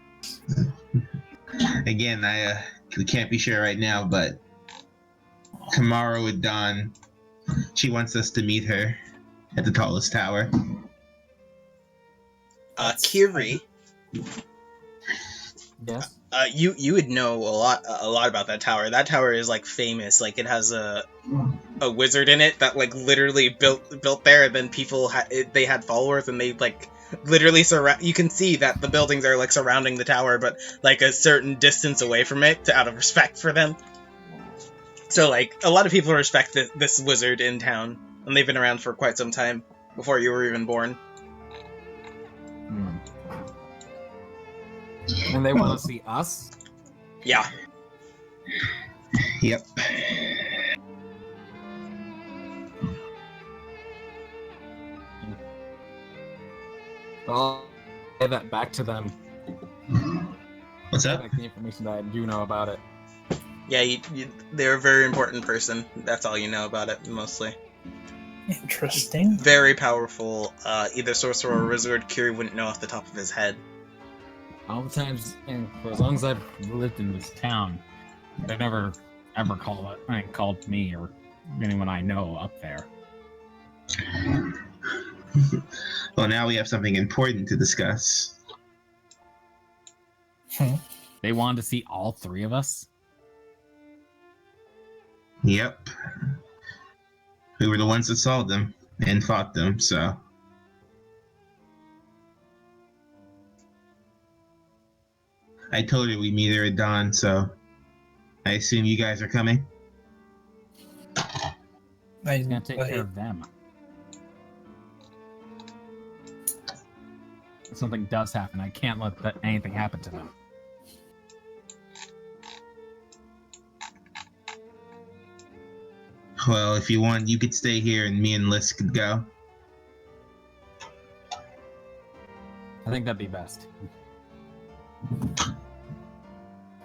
Again, I can't be sure right now, but tomorrow at dawn, she wants us to meet her at the tallest tower. Kiri, Yes. you would know a lot about that tower. That tower is like famous. Like it has a wizard in it that like literally built there, and then people they had followers, and they like literally surround. You can see that the buildings are like surrounding the tower, but like a certain distance away from it, out of respect for them. So like a lot of people respect this wizard in town, and they've been around for quite some time before you were even born. And they want to see us? Yeah. Yep. I'll give that back to them. What's up? Like the information that I do know about it. Yeah, they're a very important person. That's all you know about it, mostly. Interesting. Very powerful, either sorcerer or wizard. Kiri wouldn't know off the top of his head. All the times, and for as long as I've lived in this town, they never ever called me or anyone I know up there. Well, now we have something important to discuss. They wanted to see all three of us. Yep. We were the ones that saw them and fought them, so. I told her we'd meet her at dawn, so I assume you guys are coming? I'm gonna take care of them. If something does happen, I can't let anything happen to them. Well, if you want, you could stay here and me and Liss could go. I think that'd be best.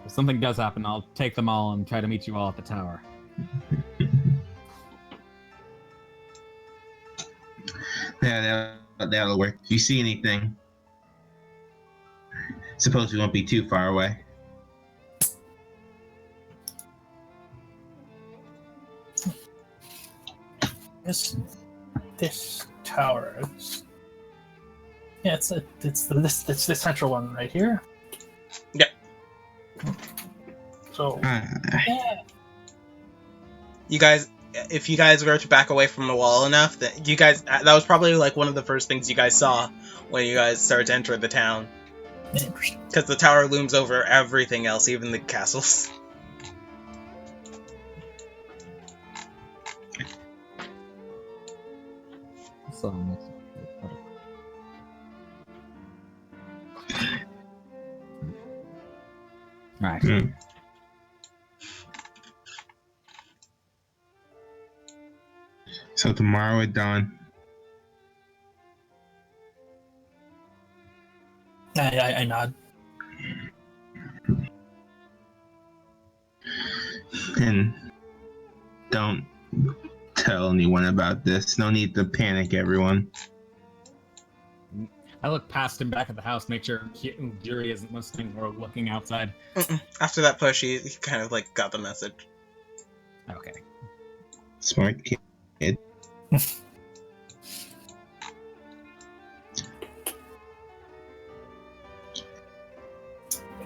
If something does happen, I'll take them all and try to meet you all at the tower. Yeah, that'll work. If you see anything, suppose we won't be too far away. This tower is... Yeah, it's the central one right here. Yeah. So yeah. You guys, if you guys were to back away from the wall enough, that was probably like one of the first things you guys saw when you guys started to enter the town. Interesting. Because the tower looms over everything else, even the castles. Right. So tomorrow at dawn. I nod. And don't tell anyone about this. No need to panic, everyone. I look past him back at the house, make sure Kiri isn't listening or looking outside. After that push, he kind of like got the message. Okay. Smart kid.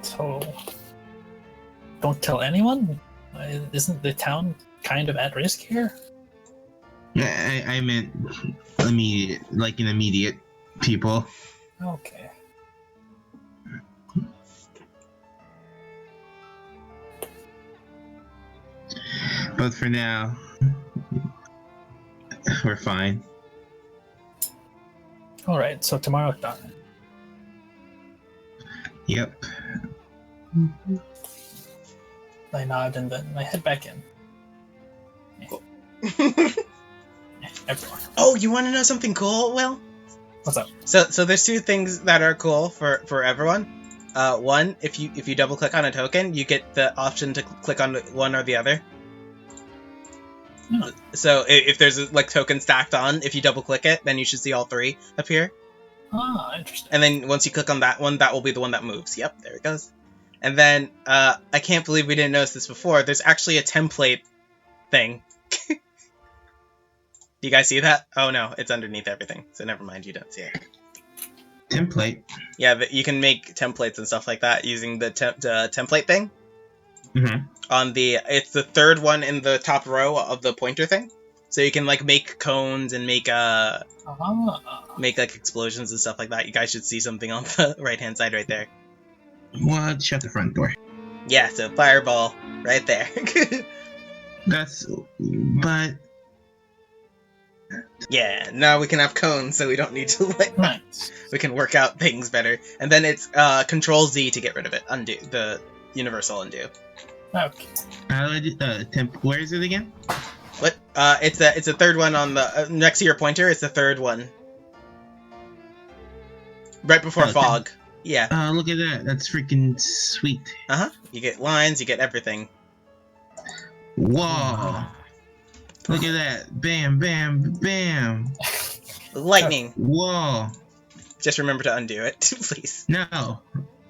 So, don't tell anyone? Isn't the town kind of at risk here? I meant immediate, like an immediate people. Okay. But for now, we're fine. Alright, so tomorrow at dawn. Yep. I nod and then I head back in. Everyone. Oh, you want to know something cool, Will? What's up? So there's two things that are cool for everyone. One, if you double click on a token, you get the option to click on one or the other. Oh. So if there's a token stacked on, if you double click it, then you should see all three appear. Ah, interesting. And then once you click on that one, that will be the one that moves. Yep, there it goes. And then I can't believe we didn't notice this before. There's actually a template thing. Do you guys see that? Oh no, it's underneath everything. So never mind, you don't see it. Template. Yeah, but you can make templates and stuff like that using the template thing. Mm-hmm. It's the third one in the top row of the pointer thing. So you can make cones and make explosions and stuff like that. You guys should see something on the right hand side right there. Well, shut the front door. Yeah, so fireball right there. But yeah, now we can have cones, so we don't need to Nice. we can work out things better. And then it's Control Z to get rid of it. Undo the universal undo. Okay. Where is it again? What? It's a third one on the next to your pointer. It's the third one. Right before Oh, fog. Yeah. Look at that. That's freaking sweet. You get lines, you get everything. Whoa. Look at that. Bam, bam, bam. Lightning. Whoa. Just remember to undo it, please. No.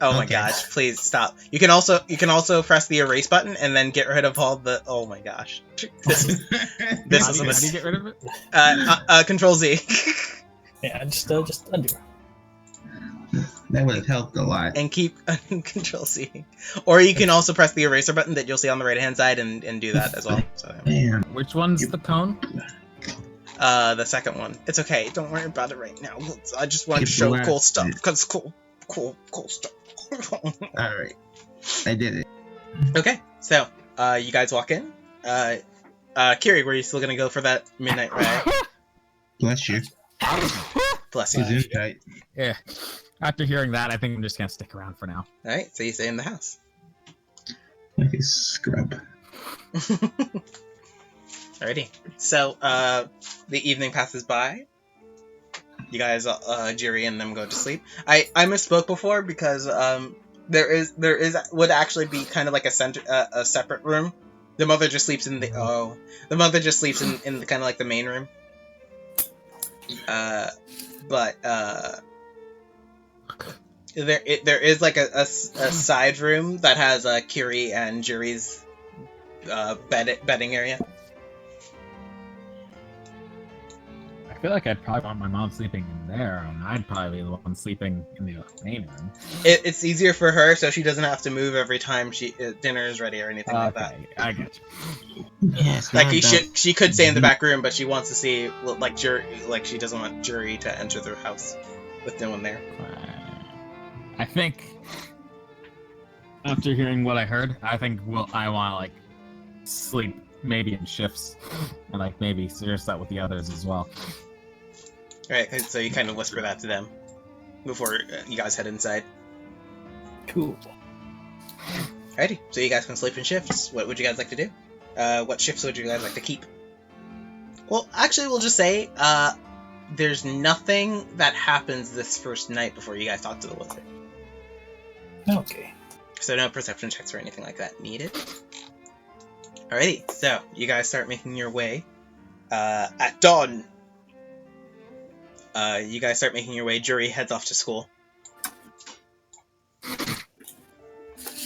Oh my Okay. gosh, please stop. You can also press the erase button and then get rid of all the. Oh my gosh. This is How do you get rid of it? Control Z. Yeah, just undo. That would have helped a lot. And keep Control C. Or you can also press the eraser button that you'll see on the right hand side and do that as well. So Man. Which one's the cone? the second one. It's okay, don't worry about it right now. I just want to Keep show relaxed. cool stuff because cool stuff. Alright. I did it. Okay, so you guys walk in. Kiri, were you still gonna go for that midnight ride? Bless you. Bless you. Who's in tight? Yeah. After hearing that, I think I'm just gonna stick around for now. Alright, so you stay in the house. Like a scrub. Alrighty. So, the evening passes by. You guys, Jiri and them go to sleep. I misspoke before because, there would actually be kind of like a separate room. The mother just sleeps in the kind of like the main room. But there is like a side room that has Kiri and Jiri's bedding area. I feel like I'd probably want my mom sleeping in there, and I'd probably be the one sleeping in the main room. It's easier for her, so she doesn't have to move every time dinner is ready or anything like that. I get you. Yes. Like she could stay in the back room, but she wants to see like she doesn't want Jiri to enter the house with no one there. I think after hearing what I heard, I think I want to like sleep maybe in shifts and like maybe serious that with the others as well. Right, so you kind of whisper that to them before you guys head inside. Cool. Alrighty, so you guys can sleep in shifts. What would you guys like to do? What shifts would you guys like to keep? Well, actually, we'll just say there's nothing that happens this first night before you guys talk to the wizard. Okay. So no perception checks or anything like that needed. Alrighty, so you guys start making your way at dawn. You guys start making your way. Jiri heads off to school.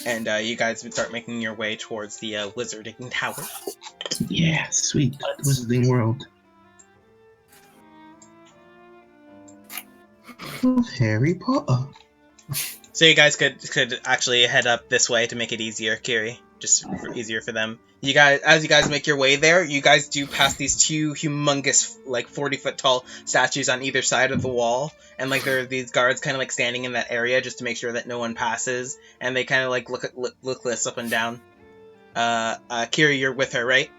And you guys start making your way towards the wizarding tower. Yeah, sweet. Wizarding world. Harry Potter. So you guys could actually head up this way to make it easier, Kiri. Just easier for them. You guys, as you guys make your way there, you guys do pass these two humongous, like 40-foot tall statues on either side of the wall, and like there are these guards kind of like standing in that area just to make sure that no one passes, and they kind of like look Liss up and down. Kiri, you're with her, right?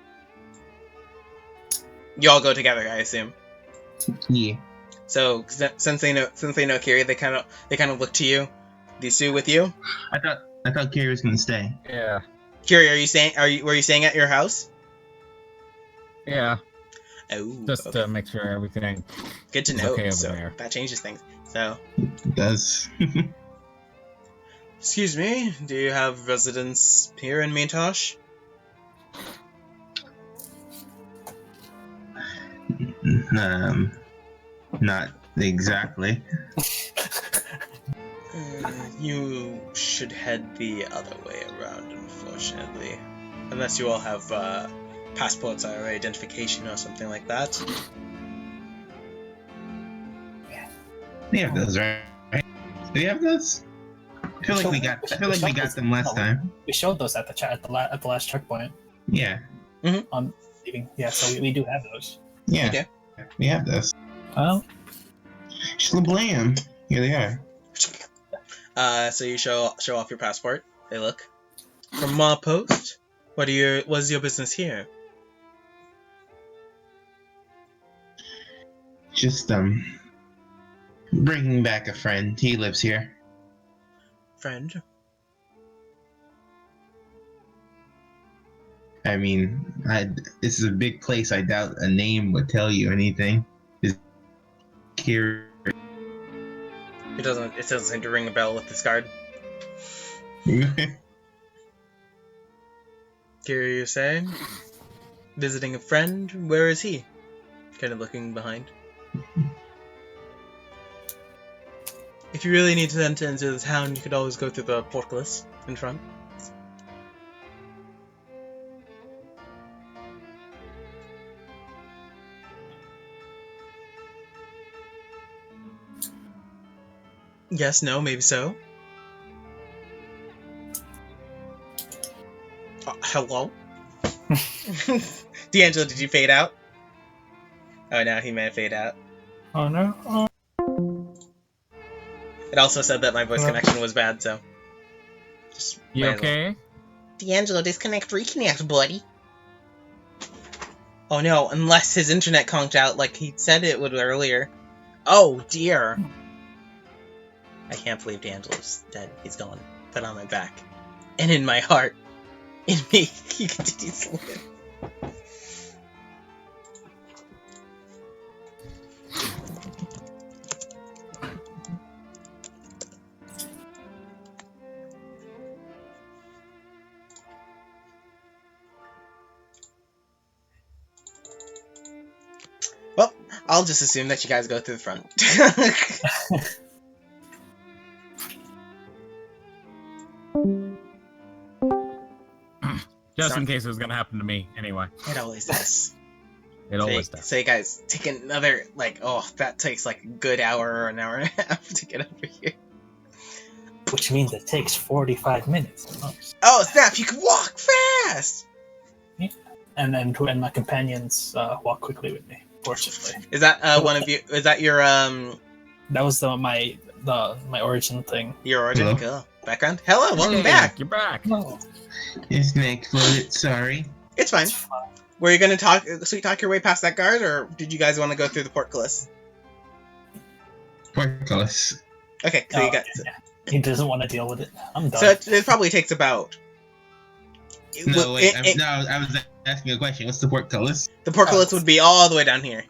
You all go together, I assume. Yeah. So since they know Kiri, they kind of look to you. These two with you. I thought Kiri was gonna stay. Yeah. Kiri, were you staying at your house? Yeah. Oh, Just okay. to make sure everything Good to is know. okay over So there. that changes things. So, It does. excuse me, do you have residence here in Mintosh? Not exactly. You should head the other way around, unfortunately. Unless you all have passports or identification or something like that. We have those, right? Do we have those? I feel like we got them last time. We showed those at the last checkpoint Yeah. on leaving. Yeah, so we do have those. Yeah. Okay. We have those. Well, Shlablam. Here they are. So you show off your passport. They look. From Ma Post? What's your business here? Just bringing back a friend. He lives here. Friend? I mean, this is a big place. I doubt a name would tell you anything. Is Kiri? It doesn't seem to ring a bell with this card. Kiri, you're saying? Visiting a friend? Where is he? Kind of looking behind. If you really need to enter into the town, you could always go through the portcullis in front. Yes, no, maybe so. Hello? Deangelo, did you fade out? Oh no, he may have faded out. Oh no. Oh. It also said that my voice connection was bad, so... Just You okay? Deangelo, disconnect, reconnect, buddy. Oh no, unless his internet conked out like he said it would earlier. Oh dear. I can't believe Deangelo's dead. He's gone. But on my back. And in my heart. In me, he continues to live. Well, I'll just assume that you guys go through the front. Just in case it was gonna happen to me, anyway. It always does. It always does. So you guys take another, like, oh, that takes like a good hour or an hour and a half to get over here. Which means it takes 45 minutes. Oh, snap, you can walk fast! And then my companions walk quickly with me, fortunately. Is that one of you, is that your, That was my origin thing. your origin? Hello? Cool. Background? Hello, welcome Hey, back! You're back. No. His neck floated, sorry. It's fine. Were you gonna sweet talk your way past that guard, or did you guys want to go through the portcullis? Portcullis. Okay, so you got... He doesn't want to deal with it. I'm done. So it probably takes about... No, wait, I was asking a question. What's the portcullis? The portcullis would be all the way down here.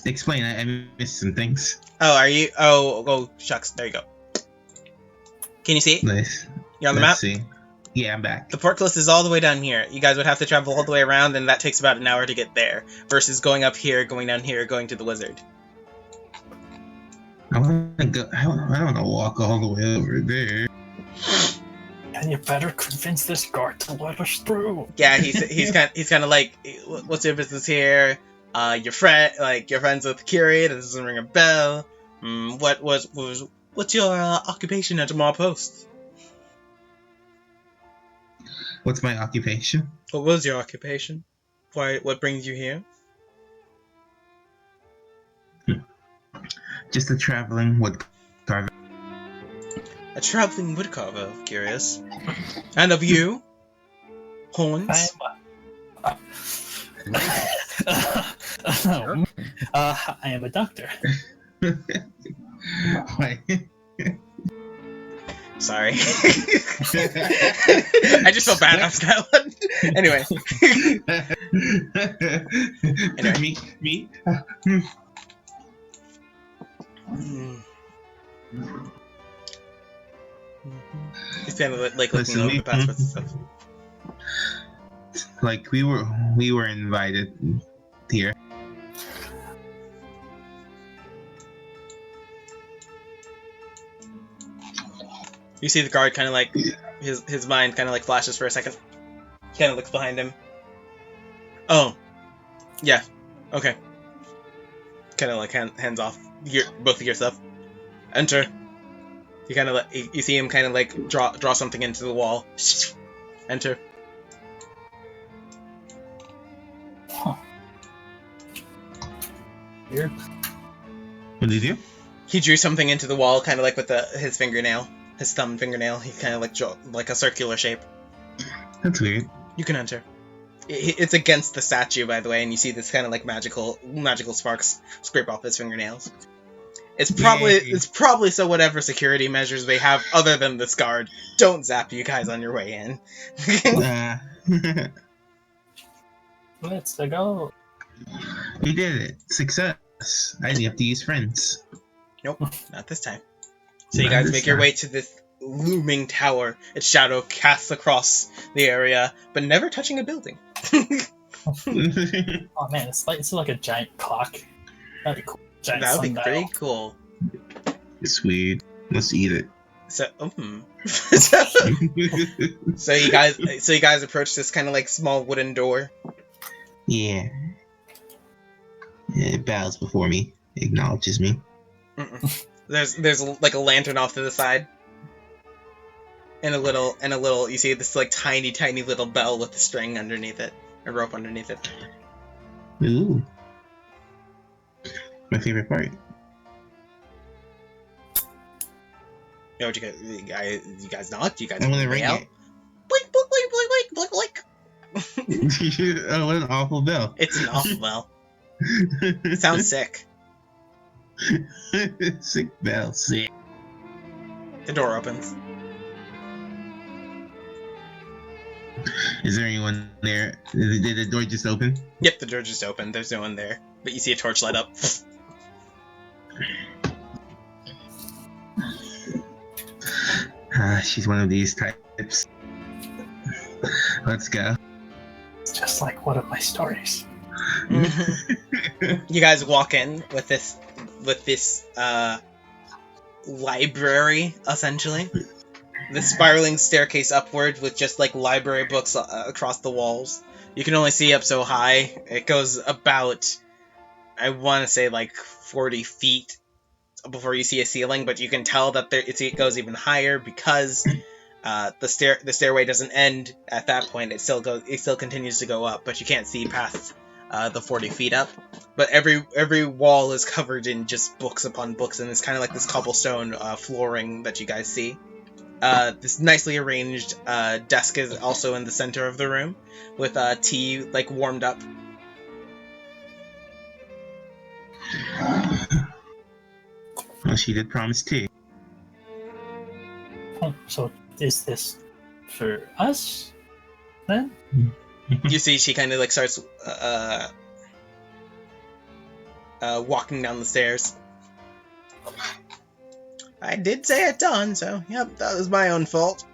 Explain, I missed some things. Oh, are you... Oh, shucks. There you go. Can you see it? Nice. You're on the map? Let's see. Yeah, I'm back. The portcullis is all the way down here. You guys would have to travel all the way around, and that takes about an hour to get there. Versus going up here, going down here, going to the wizard. I want to go. I don't want to walk all the way over there. And you better convince this guard to let us through. Yeah, he's kind of like, what's your business here? You're friends with Kiri. That doesn't ring a bell. What's your occupation at Jamal Post? What's my occupation? What was your occupation? What brings you here? Just a traveling woodcarver. A traveling woodcarver, curious. And of you? Horns? I am a doctor. Why? Sorry. I just felt bad after that one. Anyway. Me? He's kind of like looking over the passports and stuff. Like we were invited here. You see the guard kind of like his mind kind of like flashes for a second. He kind of looks behind him. Oh, yeah, okay. Kind of like hands off both of your stuff. Enter. You kind of you see him kind of like draw something into the wall. Enter. Huh. Weird. What did he do? He drew something into the wall, kind of like with his fingernail, his thumb fingernail. He kind of like drew like a circular shape. That's weird. You can enter. It's against the statue, by the way, and you see this kind of like magical sparks scrape off his fingernails. It's probably so whatever security measures they have other than this guard don't zap you guys on your way in. Let's go. We did it. Success. I didn't have to use friends. Nope, not this time. So you Not guys this make your time. way to this looming tower. Its shadow casts across the area, but never touching a building. Oh man, it's like a giant clock. That'd be cool. Giant That would be sundial. pretty cool. Sweet. Let's eat it. So, so you guys approach this kind of like small wooden door. Yeah. It bows before me. Acknowledges me. Mm-mm. There's like a lantern off to the side, and a little. You see this like tiny little bell with a string underneath it, a rope underneath it. Ooh. My favorite part. You know what you guys knocked? You guys I'm gonna ring ring out? it. Blink, blink, blink, blink, blink, blink, blink. Oh, what an awful bell. It's an awful bell. It sounds sick. Sick bell, sick. The door opens. Is there anyone there? Did the door just open? Yep, the door just opened. There's no one there, but you see a torch light up. She's one of these types. Let's go. It's just like one of my stories. You guys walk in with this library, essentially. The spiraling staircase upward with just like library books across the walls. You can only see up so high. It goes about, I want to say like 40 feet before you see a ceiling, but you can tell that it goes even higher because the stairway doesn't end at that point. It still continues to go up, but you can't see past the 40 feet up. But every wall is covered in just books upon books, and it's kind of like this cobblestone flooring that you guys see. This nicely arranged desk is also in the center of the room, with tea like warmed up. Well, she did promise tea. Oh, so is this for us then? You see, she kind of like starts walking down the stairs. I did say it done, so yep, that was my own fault.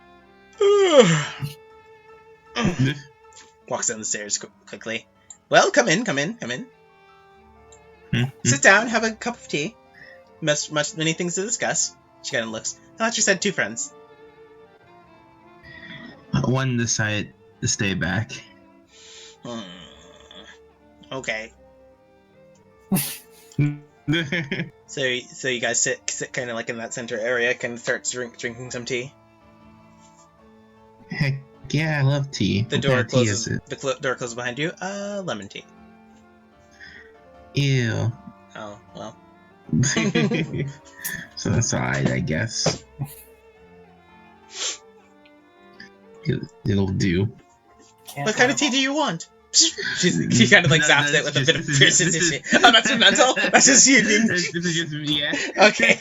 Walks down the stairs quickly. Well, come in. Sit down, have a cup of tea. Many things to discuss. She kind of looks. I thought you said 2 friends. One decided to stay back. Okay. So you guys sit kind of like in that center area, kind of start drinking some tea. Heck yeah, I love tea. The What door kind of tea closes. is it? The door closes behind you. Lemon tea. Ew. Oh well. So that's alright, I guess. It'll do. What kind of tea do you want? She kind of like zaps it with a bit of precision. Oh, that's mental. That's just you. This is just yeah. Okay.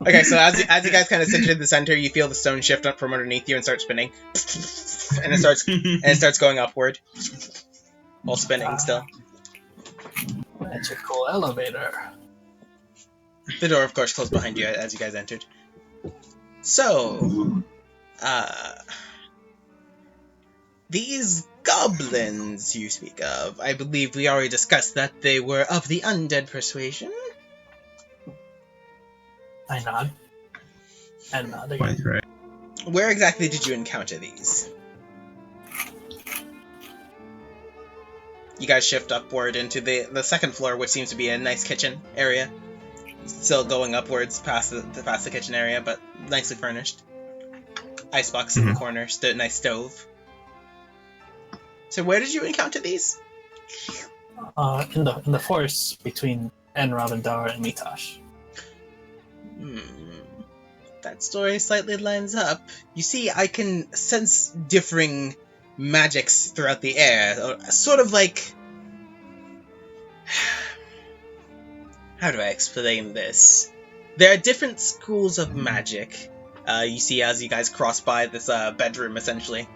Okay, so as you guys kind of sit in the center, you feel the stone shift up from underneath you and start spinning, and it starts going upward while spinning still. That's a cool elevator. The door, of course, closed behind you as you guys entered. So, these goblins you speak of, I believe we already discussed that they were of the undead persuasion. I nod. And nod again. Quite right. Where exactly did you encounter these? You guys shift upward into the second floor, which seems to be a nice kitchen area. Still going upwards past the kitchen area, but nicely furnished. Icebox in the corner, nice stove. So where did you encounter these? In the forest between Enravendar and Mitash. That story slightly lines up. You see, I can sense differing magics throughout the air. Sort of like... How do I explain this? There are different schools of magic. You see as you guys cross by this bedroom, essentially.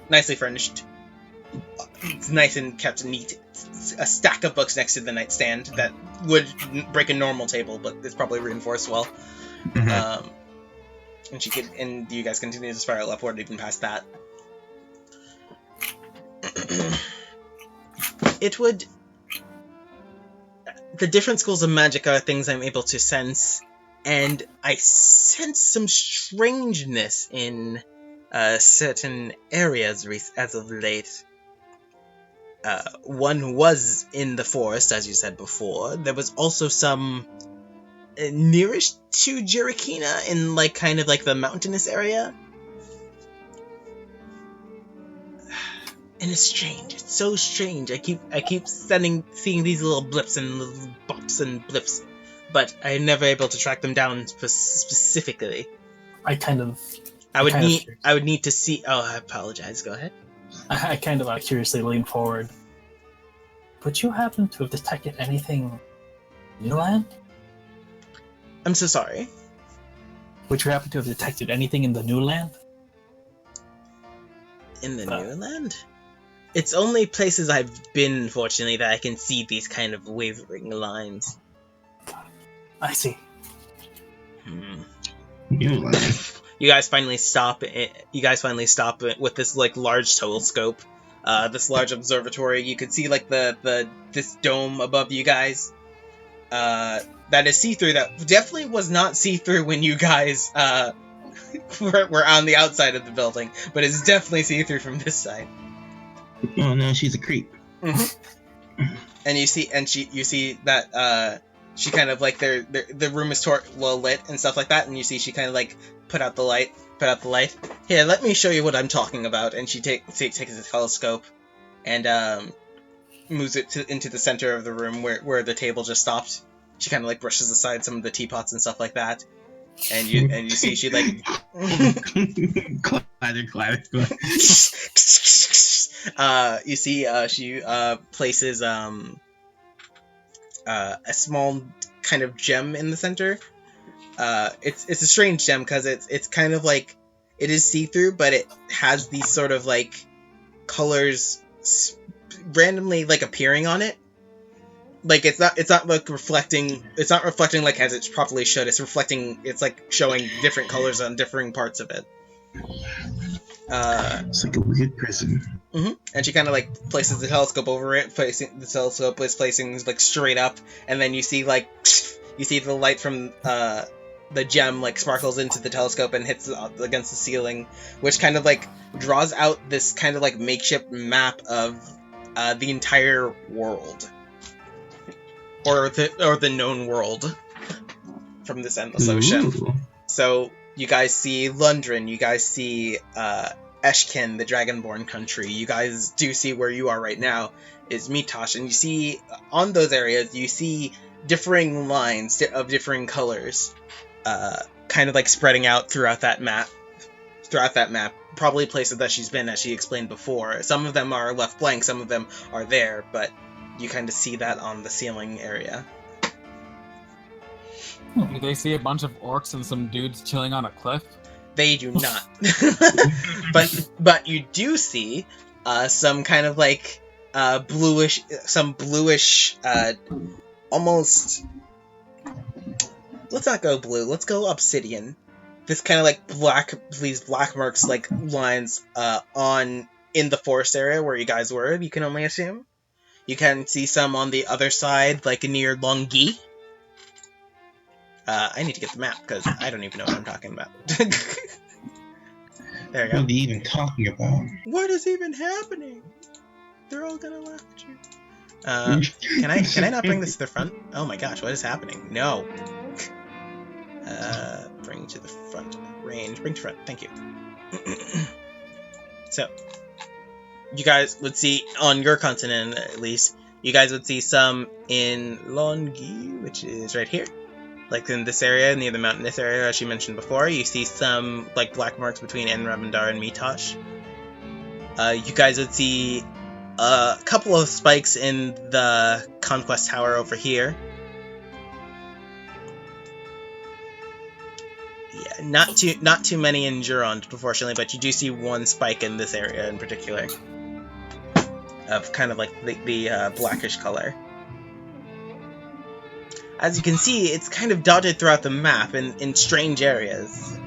Nicely furnished. it's nice and kept neat. It's a stack of books next to the nightstand that would break a normal table, but it's probably reinforced well. Mhm. And you guys continue to spiral upward even past that. The different schools of magic are things I'm able to sense, and I sense some strangeness in certain areas as of late. One was in the forest, as you said before. There was also some nearest to Jirikina in kind of the mountainous area. And it's strange. It's so strange. I keep seeing these little blips and little bops and blips, but I'm never able to track them down specifically. I would need to see. Oh, I apologize. Go ahead. I kind of curiously lean forward. Would you happen to have detected anything new land? I'm so sorry. Would you happen to have detected anything in the new land? In the new land? It's only places I've been, fortunately, that I can see these kind of wavering lines. I see. New land. You guys finally stop with this large telescope, this large observatory. You can see this dome above you guys. That is see-through. That definitely was not see-through when you guys were on the outside of the building, but it's definitely see-through from this side. Oh no, she's a creep. Mm-hmm. And you see that she kind of the room is well lit and stuff like that, and you see she kind of put out the light. Here, let me show you what I'm talking about. And she takes the telescope and moves it into the center of the room where the table just stopped. She kind of brushes aside some of the teapots and stuff like that. And you see she clatter. You see she places a small kind of gem in the center. It's a strange gem because it's kind of it is see-through, but it has these sort of colors randomly appearing on it. It's not reflecting as it properly should. It's showing different colors on differing parts of it. It's like a weird prism. Mm-hmm. And she kind of places the telescope over it. The telescope is placing straight up, and then you see the light from the gem sparkles into the telescope and hits against the ceiling, which kind of draws out this kind of makeshift map of the entire world, or the known world from this endless ocean. So you guys see Lundgren, you guys see Eshkin, the Dragonborn country. You guys do see where you are right now is Mitosh, and you see on those areas you see differing lines of differing colors, kind of spreading out throughout that map. Probably places that she's been, as she explained before. Some of them are left blank, some of them are there, but you kind of see that on the ceiling area. Do they see a bunch of orcs and some dudes chilling on a cliff? They do not. but you do see some kind of bluish, almost. Let's not go blue. Let's go obsidian. This kind of these black marks lines in the forest area where you guys were. You can only assume. You can see some on the other side, near Longi. I need to get the map because I don't even know what I'm talking about. There you go. What are you even talking about? What is even happening? They're all gonna laugh at you. Can I not bring this to the front? Oh my gosh, what is happening? No. Bring to the front. Range. Bring to front. Thank you. So, you guys would see, on your continent at least, you guys would see some in Longi, which is right here. In this area, near the mountainous area, as she mentioned before. You see some, black marks between Enravendar and Mitosh. You guys would see a couple of spikes in the Conquest Tower over here. Yeah, not too many in Gironde, unfortunately, but you do see one spike in this area in particular. of kind of like the blackish color. As you can see, it's kind of dotted throughout the map in strange areas.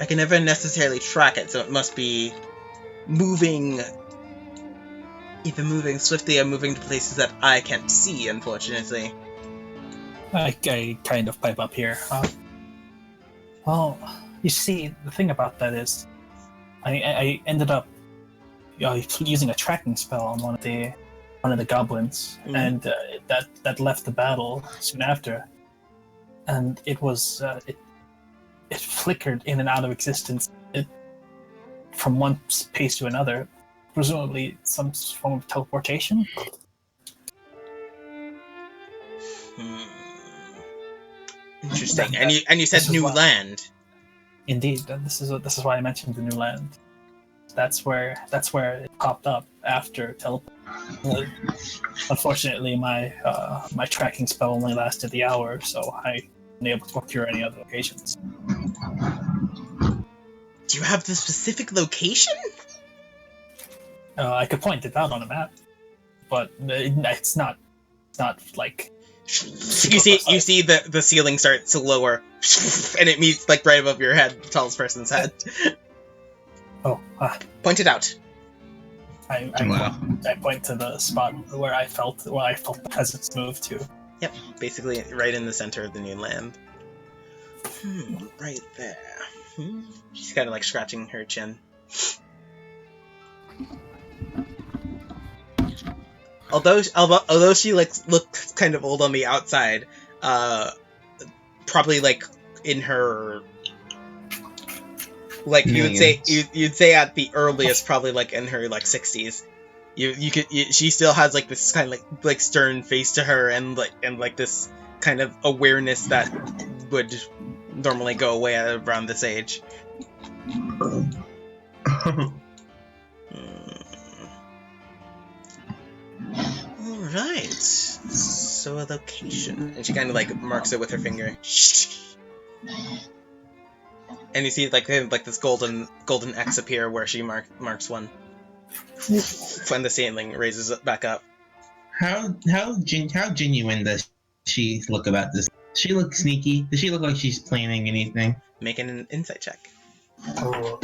I can never necessarily track it, so it must be moving, either moving swiftly or moving to places that I can't see, unfortunately. I kind of pipe up here. Well, you see, the thing about that is, I ended up using a tracking spell on one of the goblins, and that left the battle soon after, and it was it flickered in and out of existence from one space to another, presumably some form of teleportation. Interesting. And you said new land. Indeed, this is why I mentioned the new land. That's where it popped up after teleport. Unfortunately, my tracking spell only lasted the hour, so I wasn't able to procure any other locations. Do you have the specific location? I could point it out on a map, but it's not like. You see the ceiling start to lower, and it meets like right above your head, the tallest person's head. Oh, point it out. I point to the spot where I felt the presence move to. Yep, basically right in the center of the new land. Right there. She's kind of like scratching her chin. Although she looks kind of old on the outside, probably like in her, like you'd say at the earliest probably like in her like 60s. She still has like this kind of like stern face to her and like this kind of awareness that would normally go away at around this age. Alright, so a location. And she kind of like marks it with her finger. And you see like this golden X appear where she marks one. When the ceiling raises it back up. How genuine does she look about this? Does she look sneaky? Does she look like she's planning anything? Making an insight check. Oh,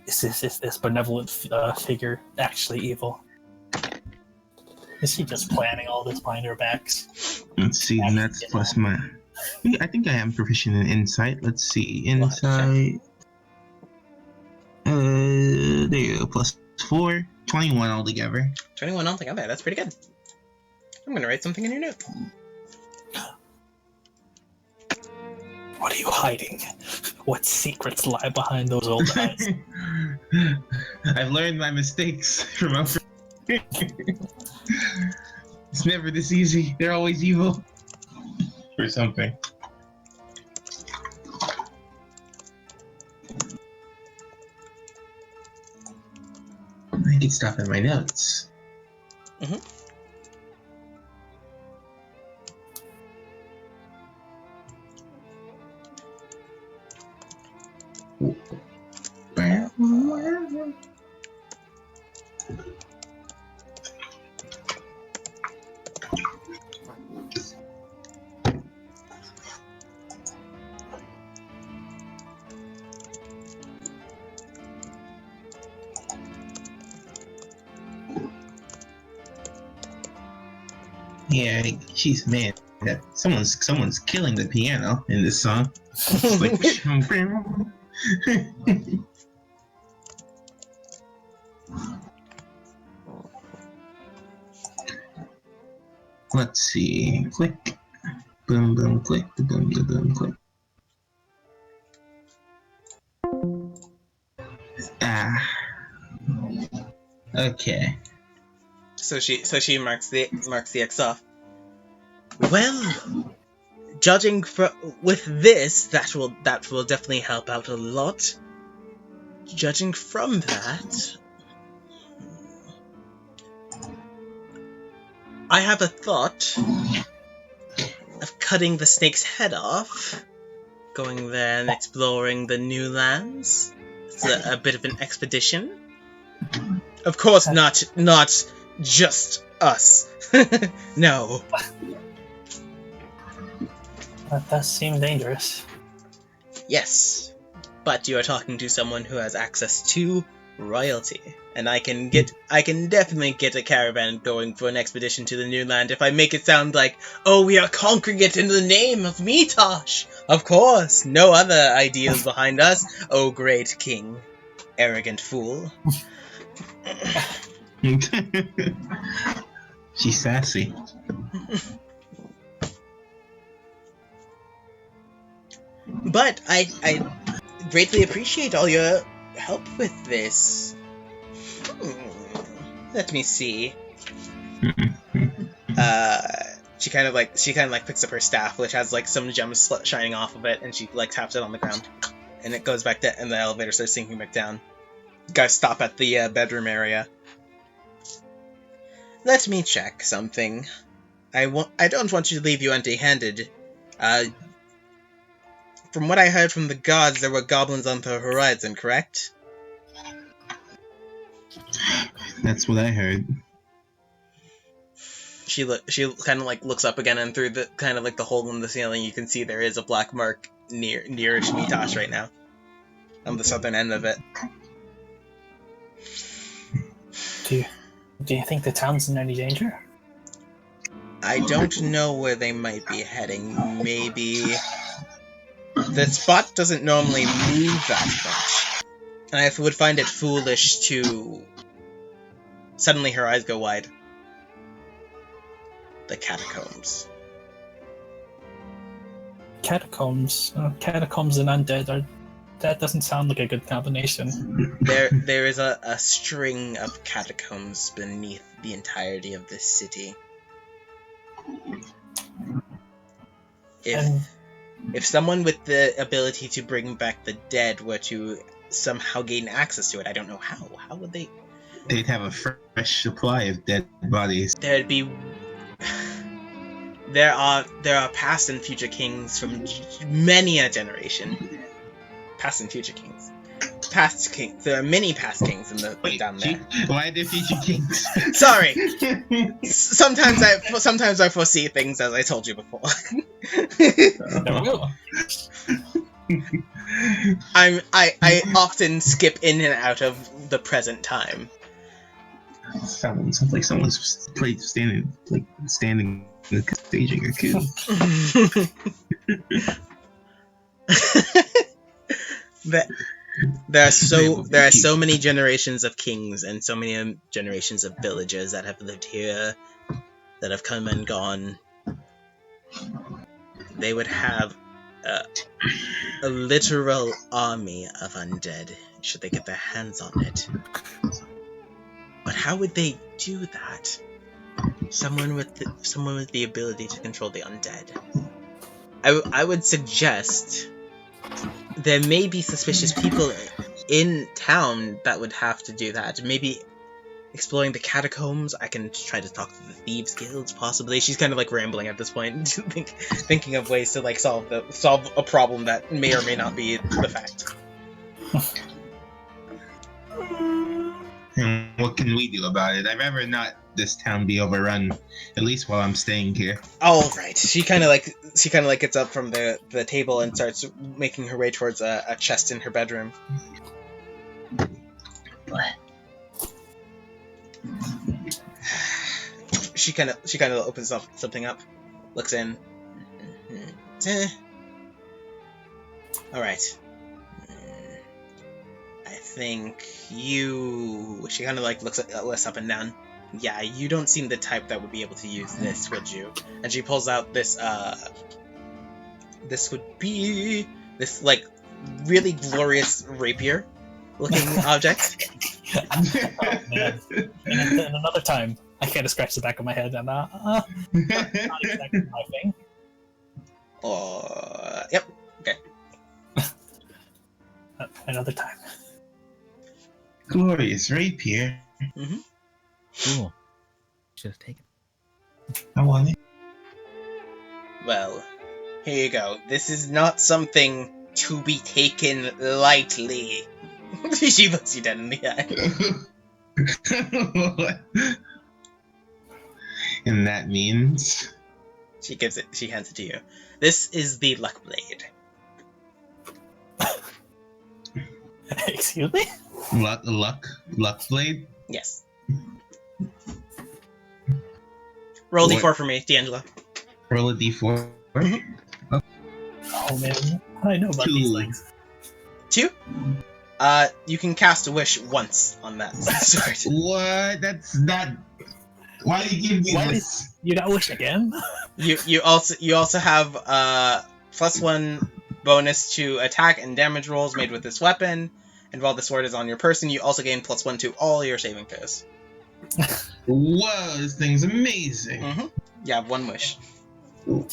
is this benevolent figure actually evil? Is she just planning all this behind her backs? Let's see, and that's plus my. I think I am proficient in insight. Let's see, insight. There you go, plus 4, 21 altogether. 21 altogether. That's pretty good. I'm gonna write something in your note. What are you hiding? What secrets lie behind those old eyes? I've learned my mistakes from over. It's never this easy. They're always evil. Or something. I get stuff in my notes. Yeah, she's mad that someone's killing the piano in this song. It's like, let's see. Click. Boom, boom, click. Boom, boom, boom, click. Okay. So she marks the X off. Well, judging with this, that will definitely help out a lot. Judging from that, I have a thought of cutting the snake's head off, going there and exploring the new lands. It's a bit of an expedition. Of course, not just us. No. That does seem dangerous. Yes, but you are talking to someone who has access to royalty, and I can definitely get a caravan going for an expedition to the new land if I make it sound like, oh, we are conquering it in the name of Mitosh. Of course, no other ideas behind us, oh great king, arrogant fool. She's sassy. But I greatly appreciate all your help with this. Let me see. She kind of like picks up her staff, which has like some gems shining off of it, and she like taps it on the ground, and it goes back to, and the elevator starts sinking back down. You guys stop at the bedroom area. Let me check something. I don't want you to leave you empty-handed. From what I heard from the gods, there were goblins on the horizon, correct? That's what I heard. She kind of like looks up again, and through the kind of like the hole in the ceiling, you can see there is a black mark near Shmitosh right now, on the southern end of it. Do you think the town's in any danger? I don't know where they might be heading. Maybe the spot doesn't normally move that much, and I would find it foolish to. Suddenly, her eyes go wide. The catacombs. Catacombs and undead that doesn't sound like a good combination. There is a string of catacombs beneath the entirety of this city. If someone with the ability to bring back the dead were to somehow gain access to it, I don't know how would they? They'd have a fresh supply of dead bodies. There'd be. There are past and future kings from many a generation. Past and future kings. Past kings. There are many past kings in the down there. Why the future kings? Sorry. Sometimes I foresee things, as I told you before. There we go. I often skip in and out of the present time. Sounds like someone's standing staging a coup. There are so many generations of kings and so many generations of villagers that have lived here, that have come and gone. They would have a literal army of undead should they get their hands on it. But how would they do that? Someone with the ability to control the undead. I would suggest there may be suspicious people in town that would have to do that. Maybe exploring the catacombs. I can try to talk to the thieves guilds, possibly. She's kind of like rambling at this point, thinking of ways to like solve a problem that may or may not be the fact. And what can we do about it? I'd rather not this town be overrun, at least while I'm staying here. All right. She kind of like gets up from the table and starts making her way towards a chest in her bedroom. What? She kind of opens something up, looks in. All right. I think you. She kind of like looks at Liss up and down. Yeah, you don't seem the type that would be able to use this, would you? And she pulls out this. This would be this like really glorious rapier-looking object. Oh, man. And another time, I kind of scratch the back of my head and not exactly my thing. Yep. Okay. Another time. Glorious rapier. Mm-hmm. Cool. Should have taken. I want it. Well, here you go. This is not something to be taken lightly. She looks you dead in the eye. And that means She hands it to you. This is the luck blade. Excuse me? luck blade. Yes. Roll What? d4 for me, Deangelo. Roll a d4. Oh man, I know about these things. 2. You can cast a wish once on that sword. What? That's not. Why did you give me Why this? You got wish again? You also have +1 bonus to attack and damage rolls made with this weapon, and while the sword is on your person, you also gain +1 to all your saving throws. Whoa, this thing's amazing. Mm-hmm. You have 1 wish. Why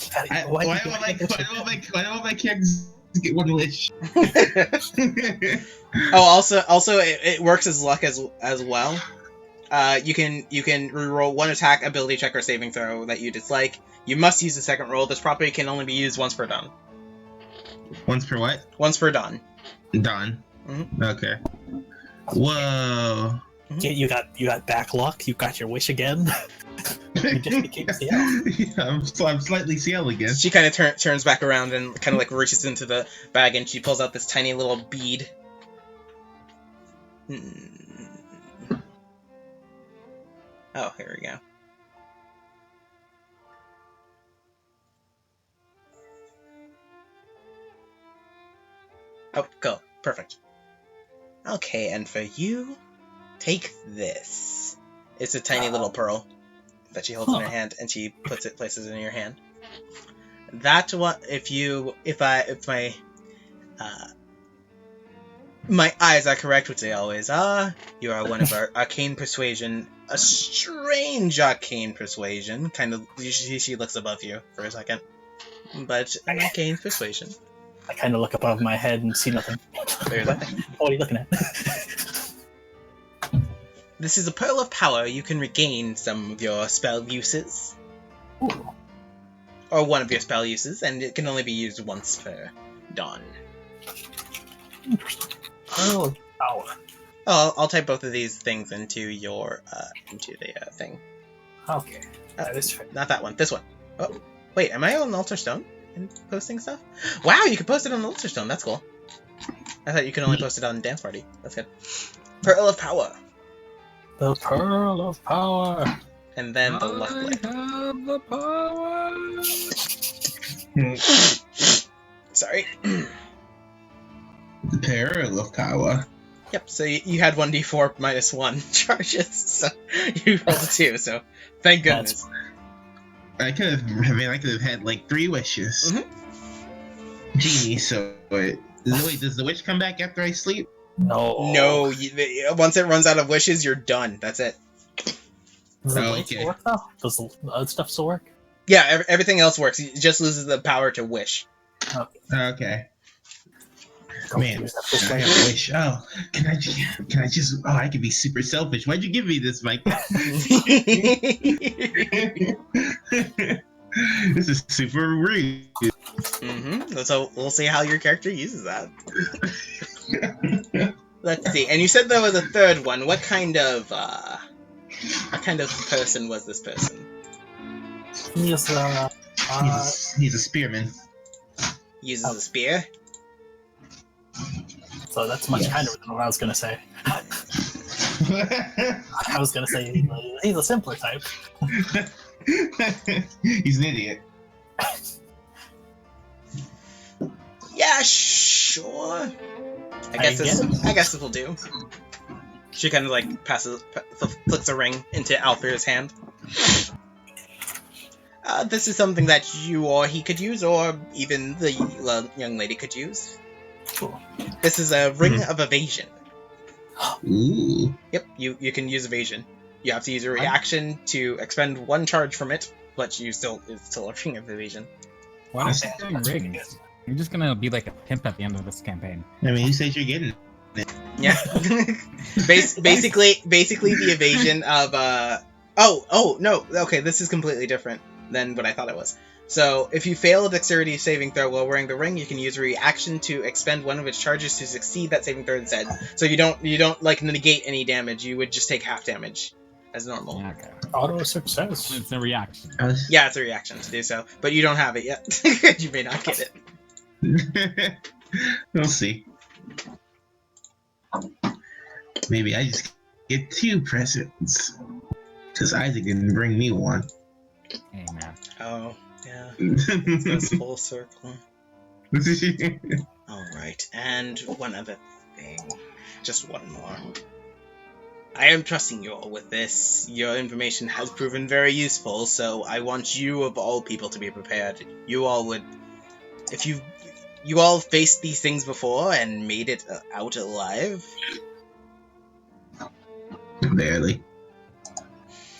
do all my characters get 1 wish? Oh, also it works as luck as well. You can reroll 1 attack, ability check, or saving throw that you dislike. You must use the second roll. This property can only be used once per dawn. Once per what? Once per dawn. Dawn. Mm-hmm. Okay. Whoa. You got back luck. You got your wish again. You just became CL. Yeah, I'm slightly CL again. She kind of turns back around and kind of like reaches into the bag and she pulls out this tiny little bead. Oh, here we go. Oh, go. Perfect. Okay, and for you, take this. It's a tiny little pearl that she holds in her hand, and she places it in your hand. That what if my eyes are correct, which they always are. You are one of our arcane persuasion, a strange arcane persuasion. Kind of, she looks above you for a second, but an arcane persuasion. I kind of look above my head and see nothing. There's nothing. What are you looking at? This is a pearl of power. You can regain some of your spell uses. Ooh. Or one of your spell uses, and it can only be used once per dawn. Interesting. Oh, power. Oh, I'll type both of these things into your into the thing. Okay, that is fair. Not that one. This one. Oh, wait. Am I on Altar Stone and posting stuff? Wow, you can post it on Altar Stone. That's cool. I thought you could only post it on Dance Party. That's good. Pearl of Power. The Pearl of Power. And then the Luck Blade. I have the power. Sorry. The Pearl of Power. Yep, so you had 1d4 minus 1 charges, so you rolled a 2, so thank goodness. I could have had like 3 wishes. Mm-hmm. Genie, so wait, does the wish come back after I sleep? No. No, once it runs out of wishes, you're done. That's it. Does the Oh, blade okay. still work though? Does the other stuff still work? Yeah, everything else works. It just loses the power to wish. Okay. Don't Man, use that this I way. got a wish. Oh, can I just? Oh, I could be super selfish. Why'd you give me this, Mike? This is super rude. Mm-hmm. So we'll see how your character uses that. Let's see. And you said there was a third one. What kind of person was this person? He's He's a spearman. Uses a spear. so that's much kinder than what I was gonna say. I was gonna say he's a simpler type. He's an idiot. Yeah, sure. I guess this will do. She kind of like flicks a ring into Alfyr's hand. This is something that you or he could use, or even the young lady could use. Cool. This is a ring of evasion. Ooh. Yep, you can use evasion. You have to use a reaction to expend 1 charge from it, but it's still a ring of evasion. Why don't you doing rings? You're just gonna be like a pimp at the end of this campaign. I mean, who says you're getting it? Yeah. basically the evasion of Oh no. Okay, this is completely different than what I thought it was. So, if you fail a dexterity saving throw while wearing the ring, you can use a reaction to expend one of its charges to succeed that saving throw instead. So you don't like negate any damage. You would just take half damage as normal. Yeah, okay. Auto success. It's a reaction. Yeah, it's a reaction to do so, but you don't have it yet. You may not get it. We'll see. Maybe I just get 2 presents. Because Isaac didn't bring me one. Hey, man. Oh, yeah. It goes full circle. Alright, and one other thing. Just one more. I am trusting you all with this. Your information has proven very useful, so I want you of all people to be prepared. You all would... If you all faced these things before and made it out alive? Barely.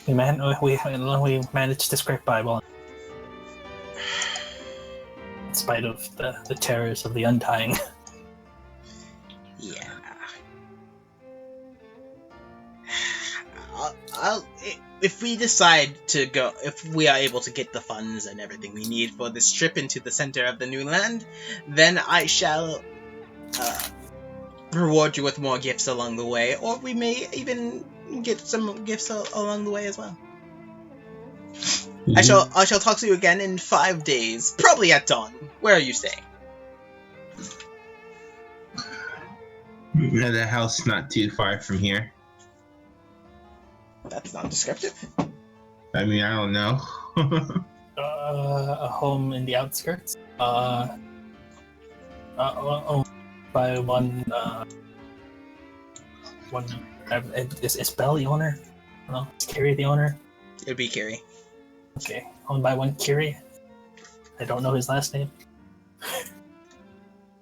We managed to scrape by well, in spite of the terrors of the Undying. Yeah. If we decide to go, if we are able to get the funds and everything we need for this trip into the center of the new land, then I shall reward you with more gifts along the way, or we may even get some gifts along the way as well. I shall talk to you again in 5 days, probably at dawn. Where are you staying? At a house not too far from here. That's not descriptive. I mean, I don't know. A home in the outskirts. By one. Is Belle the owner? No, is Kiri the owner? It'd be Kiri. Okay, owned by one Kiri. I don't know his last name.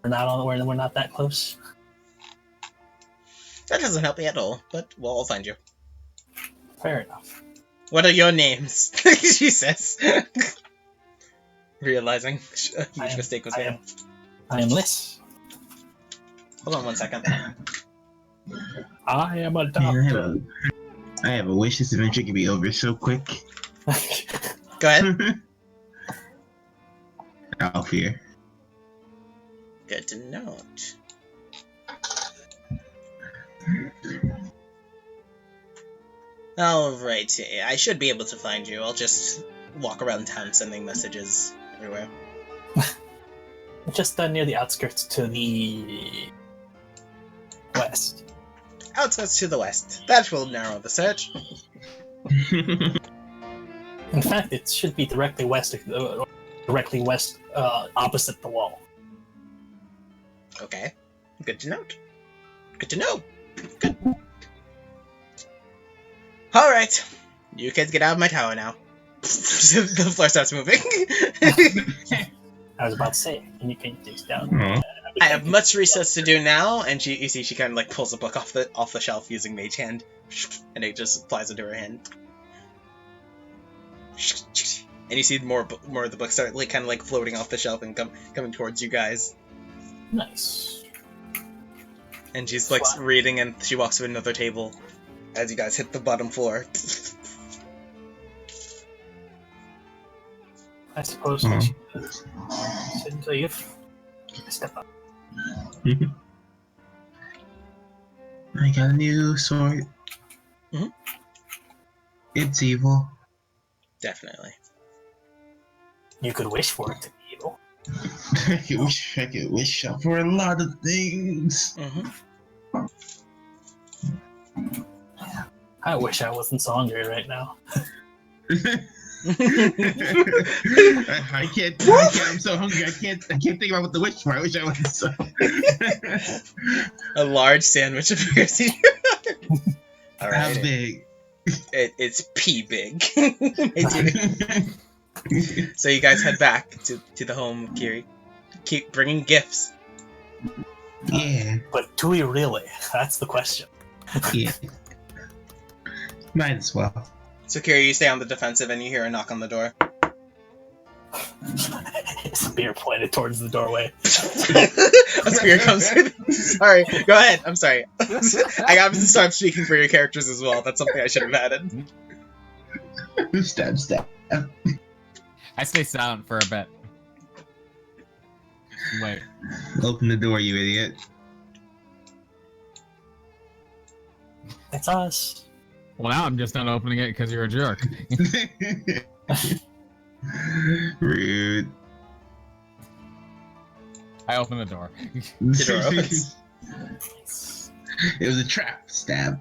We're not that close. That doesn't help me at all, but well, I'll find you. Fair enough. What are your names? She says. Realizing a huge mistake was made. I am Liss. Hold on 1 second. I am a doctor. I have a wish this adventure could be over so quick. Go ahead. Alfyr. Good to note. Alright, I should be able to find you. I'll just walk around town sending messages everywhere. Just near the outskirts to the west. Outskirts to the west. That will narrow the search. In fact, it should be directly west, opposite the wall. Okay. Good to note. Good to know. Good. Alright. You kids get out of my tower now. The floor starts moving. I was about to say, can you take down? Mm-hmm. I have much research to do now, and you see she kind of like pulls a book off the shelf using Mage Hand, and it just flies into her hand. And you see more of the books start like kind of like floating off the shelf and coming towards you guys. Nice. And she's like reading, and she walks to another table as you guys hit the bottom floor. I suppose we should sit until you step up. I got a new sword. Mm-hmm. It's evil. Definitely. You could wish for it to be evil. I could wish for a lot of things. Mm-hmm. I wish I wasn't so hungry right now. I can't. I'm so hungry. I can't think about what the wish for. I wish I wasn't so. A large sandwich appears here. All right. How big? It's pea big. So you guys head back to the home, Kiri. Keep bringing gifts. Yeah. But do we really? That's the question. Yeah. Might as well. So Kiri, you stay on the defensive, and you hear a knock on the door. Spear pointed towards the doorway. A spear comes in. Sorry, go ahead. I'm sorry. I got to start speaking for your characters as well. That's something I should have added. Stab. I stay silent for a bit. Wait. Open the door, you idiot. It's us. Well, now I'm just not opening it because you're a jerk. Rude. I open the door. The door opens. It was a trap. Stab.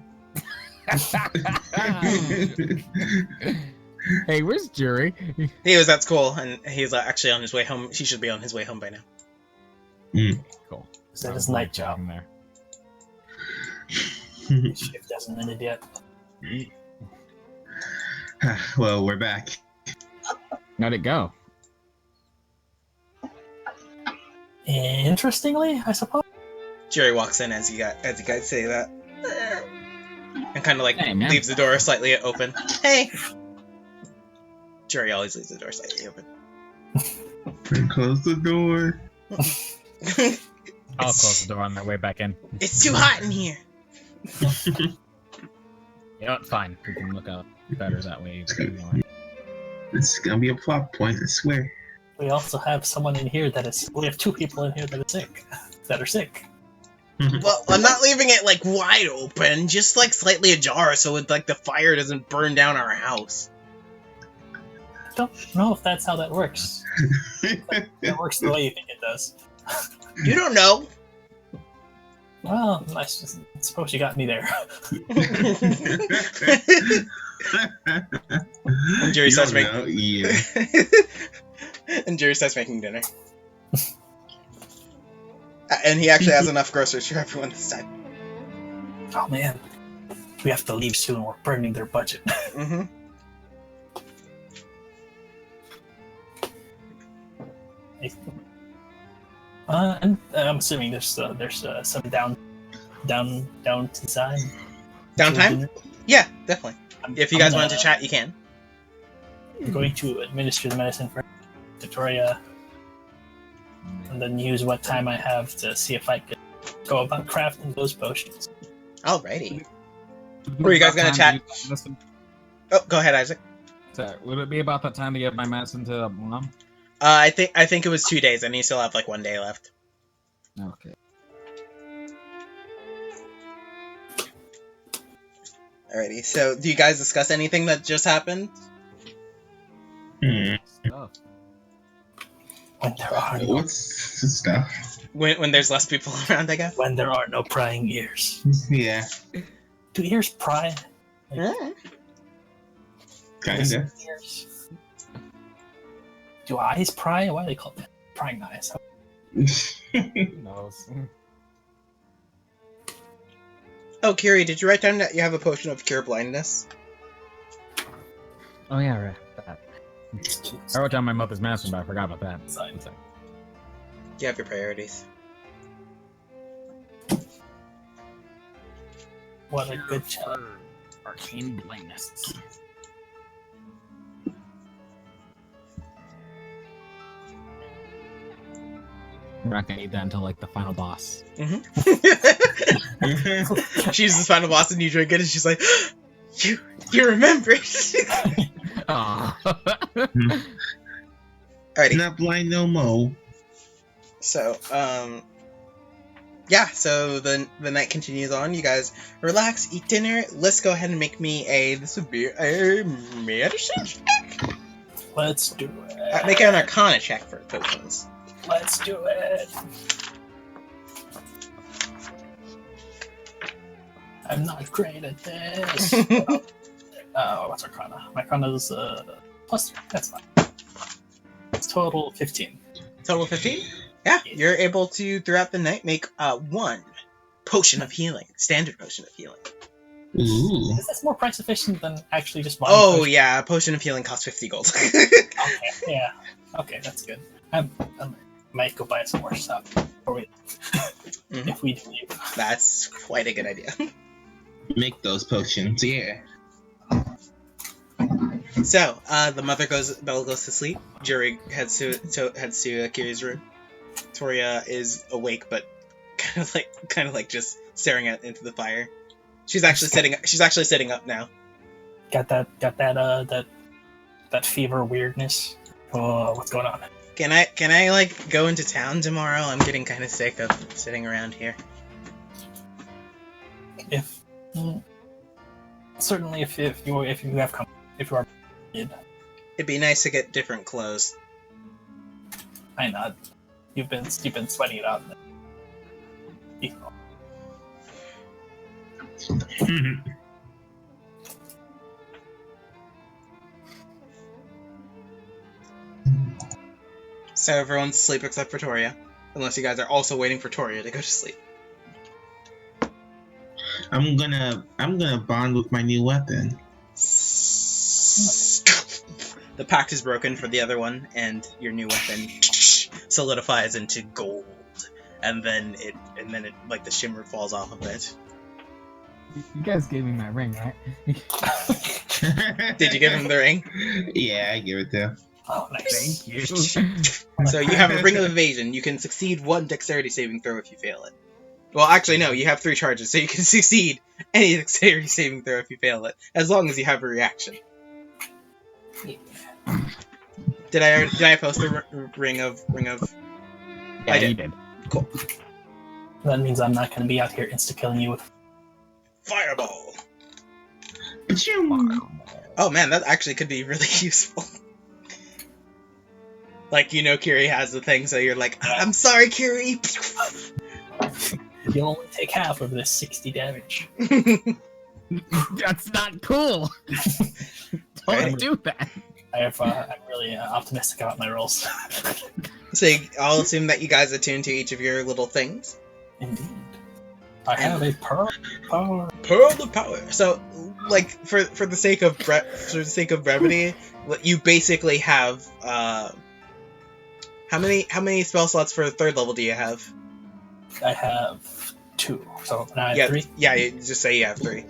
Hey, where's Jury? He was at school, and he's actually on his way home. He should be on his way home by now. Cool. So that is night job. in there. Shift hasn't ended yet. Well, we're back. How'd it go? Interestingly, I suppose. Jerry walks in as you guys say that, and kind of like Hey, man. leaves the door slightly open. Hey. Jerry always leaves the door slightly open. Close the door. I'll close the door on my way back in. It's too hot in here. You know, it's fine. We can look up better that way. It's gonna be a plot point, I swear. We also have someone in here that is. We have 2 people in here that are sick. Well, I'm not leaving it like wide open, just like slightly ajar, so it, like the fire doesn't burn down our house. Don't know if that's how that works. It works the way you think it does. You don't know. Well, I suppose you got me there. And Jerry starts making. Know. Yeah. And Jerry starts making dinner. And he actually has enough groceries for everyone this time. Oh man, we have to leave soon. We're burning their budget. Mm-hmm. And I'm assuming there's some down design. Downtime? Yeah, definitely. If you guys I'm wanted to chat, you can. going to administer the medicine for Victoria, and then use what time I have to see if I can go about crafting those potions. Alrighty. Were you guys gonna chat? Oh, go ahead, Isaac. So, would it be about that time to get my medicine to Mom? I think it was 2 days, and you still have like 1 day left. Okay. Alrighty. So, do you guys discuss anything that just happened? Stuff. When there are no, What's the stuff? When there's less people around, I guess. when there are no prying ears. Yeah, Do ears pry? Mm. kinda. Ears. Do eyes pry? Why do they call that prying eyes? Who knows? Oh, Kiri, did you write down that you have a potion of cure blindness? Oh yeah, right. That. I wrote down my mother's medicine, but I forgot about that. You have your priorities. What a good job. Arcane blindness. We're not gonna need that until like the final boss. Mm-hmm. She uses the final boss and you drink it, and she's like, "You remembered." Aw. Alrighty. Not blind no mo. So, yeah. So the night continues on. You guys relax, eat dinner. Let's go ahead and make me a. This would be a medicine check. Let's do it. Make an Arcana check for potions. Let's do it. I'm not great at this. What's Arcana? My Arcana's +3. That's fine. It's total 15. Total 15? Yeah, you're able to, throughout the night, make one potion of healing. Standard potion of healing. Ooh. Is this more price efficient than actually just buying Oh, potions? yeah, a potion of healing costs 50 gold. Okay, yeah. Okay, that's good. I might go buy some more stuff before we Mhm. if we leave. That's quite a good idea. Make those potions, yeah. So, Bella goes to sleep. Jury heads to Kiri's room. Toria is awake, but kind of like just staring out into the fire. She's actually sitting up now. Got that fever weirdness. Oh, what's going on? Can I like go into town tomorrow? I'm getting kind of sick of sitting around here. If certainly if you have come, if you are, It'd be nice to get different clothes. I know you've been sweating it out. So everyone's asleep except for Toria. Unless you guys are also waiting for Toria to go to sleep. I'm gonna bond with my new weapon. The pact is broken for the other one, and your new weapon solidifies into gold. And then it like the shimmer falls off of it. You guys gave me my ring, right? Did you give him the ring? Yeah, I give it to him. Oh, nice. Thank you. So you have a ring of evasion. You can succeed one dexterity saving throw if you fail it. Well, actually, no. You have 3 charges, so you can succeed any dexterity saving throw if you fail it, as long as you have a reaction. Did I post the ring of? Yeah, I did. you did. Cool. That means I'm not going to be out here insta-killing you with. Fireball. Achoo! Oh man, that actually could be really useful. Like, Kiri has the thing, so you're like, I'm sorry, Kiri. You'll only take half of this 60 damage. That's not cool. Don't do that. I'm really optimistic about my rolls. So I'll assume that you guys attune to each of your little things. Indeed. I have a pearl power. Pearl of power. So, like, for the sake of brevity, you basically have how many spell slots for 3rd level do you have? I have 2. So now I have 3. Yeah, you just say you have 3.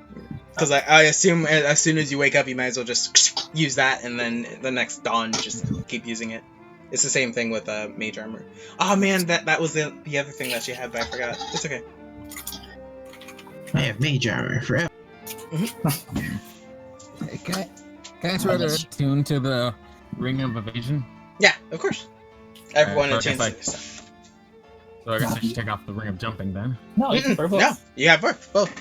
Because I assume as soon as you wake up, you might as well just use that, and then the next dawn, just keep using it. It's the same thing with mage armor. Oh man, that was the other thing that you had, but I forgot. It's okay. I have mage armor forever. Hey, can I throw the attune to the ring of evasion? Yeah, of course. Everyone so I attunes guess to their stuff. So I guess I should take off the ring of jumping then. No, you can both. No, you have both.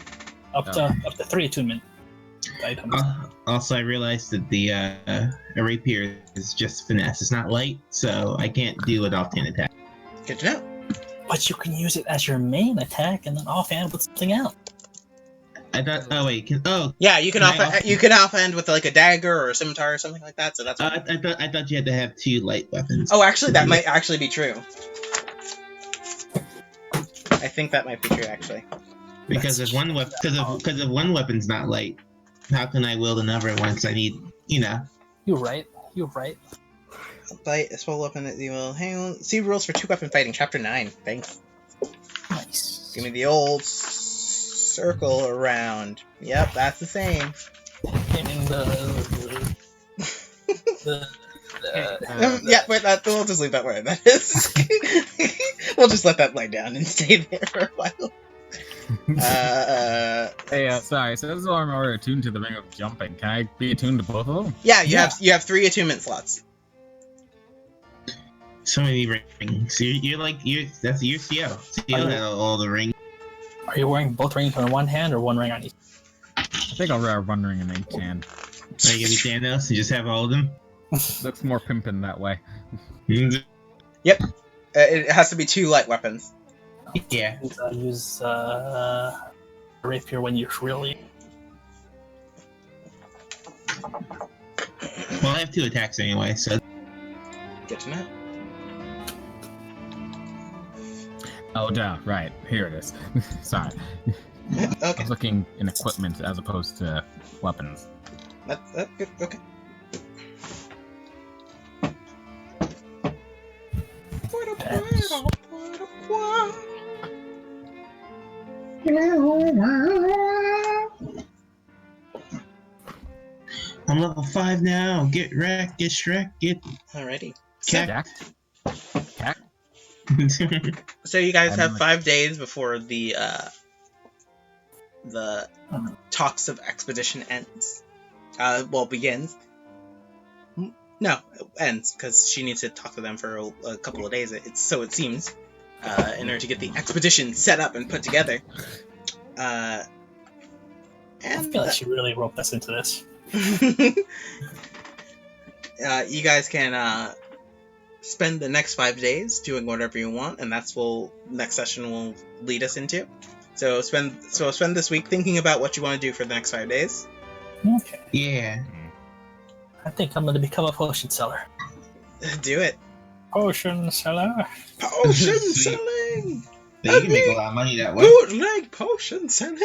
Up to 3 attunement items. Also, I realized that the rapier is just finesse. It's not light, so I can't do an offhand attack. Good to know. But you can use it as your main attack and then offhand with something else. I thought. Yeah, you can Can I offhand with like a dagger or a scimitar or something like that. So that's. I thought you had to have 2 light weapons. Oh, actually, that might actually be true. I think that might be true, actually. Because if one weapon's not light, how can I wield another once I need, You're right. Light, a spell weapon that you will. Hang on. See rules for 2-weapon fighting, chapter 9. Thanks. Nice. Give me the old circle around. Yep, that's the same. And Yeah, wait, we'll just leave that where that is. We'll just let that lie down and stay there for a while. Hey, sorry. So this is why I'm already attuned to the ring of jumping. Can I be attuned to both of them? Yeah, you have 3 attunement slots. So many rings. You're that's your CO. CO had all the rings. Are you wearing both rings on one hand or one ring on each? I think I'll wear one ring in each hand. Are you gonna be Thanos and just have all of them? Looks more pimpin' that way. Yep. It has to be 2 light weapons. Yeah. Use rapier when you're really. Well, I have 2 attacks anyway, so. Good to know. Oh, duh. Right. Here it is. Sorry. I Okay. was looking in equipment as opposed to weapons. That's good. Okay. I'm level 5 now. Get wrecked, get Shrek, get Alrighty. Cack. Jack? So you guys have I'm 5 days before the talks of expedition ends. Begins. No, it ends because she needs to talk to them for a couple of days. So it seems, in order to get the expedition set up and put together. I And feel like she really roped us into this. you guys can spend the next 5 days doing whatever you want, and that's next session will lead us into. So spend this week thinking about what you want to do for the next 5 days. Okay. Yeah. I think I'm going to become a potion seller. Do it. Potion seller? Potion Sweet. selling. You can make a lot of money that way. Bootleg potion selling.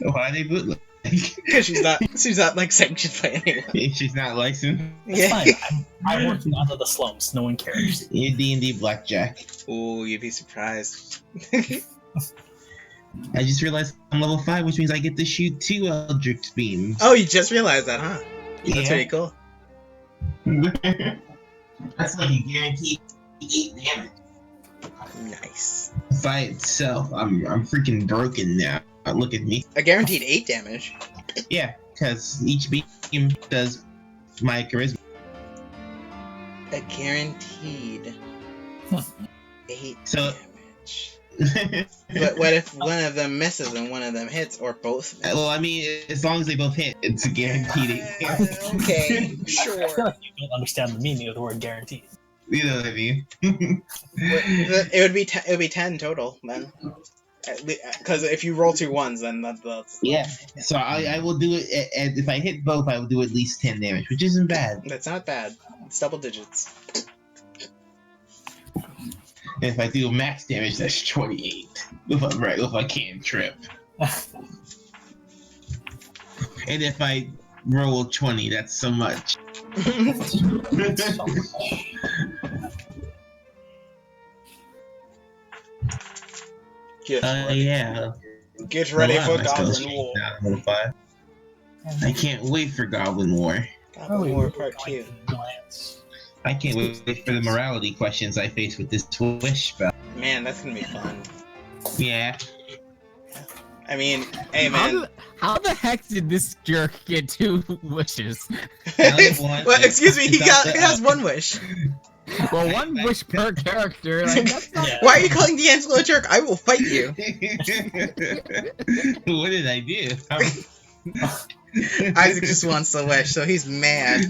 Why are they bootleg? Because she's not like sanctioned by anyone. She's not licensed. It's fine. I'm working under the slums. No one cares. You're D&D blackjack. Ooh, you'd be surprised. I just realized I'm level 5, which means I get to shoot 2 Eldritch beams. Oh, you just realized that, huh? That's Yeah. pretty cool. That's like a guaranteed 8 damage. Nice. By itself, I'm freaking broken now. Look at me. A guaranteed 8 damage. Yeah, because each beam does my charisma. A guaranteed 8 So- damage. But what if one of them misses and one of them hits, or both miss? Well, I mean, as long as they both hit, it's a guaranteed 8 damage. Okay, I sure. feel like you don't understand the meaning of the word guaranteed. You know what I mean? It would be 10 total then. Because if you roll 2 1s, then that's Yeah. So I will do it, and if I hit both, I will do at least 10 damage, which isn't bad. that's not bad. It's double digits. And if I do max damage, that's 28. With a cantrip. And if I roll 20, that's so much. So much. Yeah. Get ready A lot for of my spells Goblin change War. now at level 5. I can't wait for Goblin War. Goblin War Part 2. Glance. I can't wait for the morality questions I face with this wish spell. Man, that's gonna be fun. Yeah. I mean, hey man. How the heck did this jerk get 2 wishes? I only have one. Well, excuse me, he It's has 1 wish. Well, 1 wish per character. Like, that's not Yeah. Why are you calling Deangelo a jerk? I will fight you. What did I do? Isaac just wants the wish, so he's mad.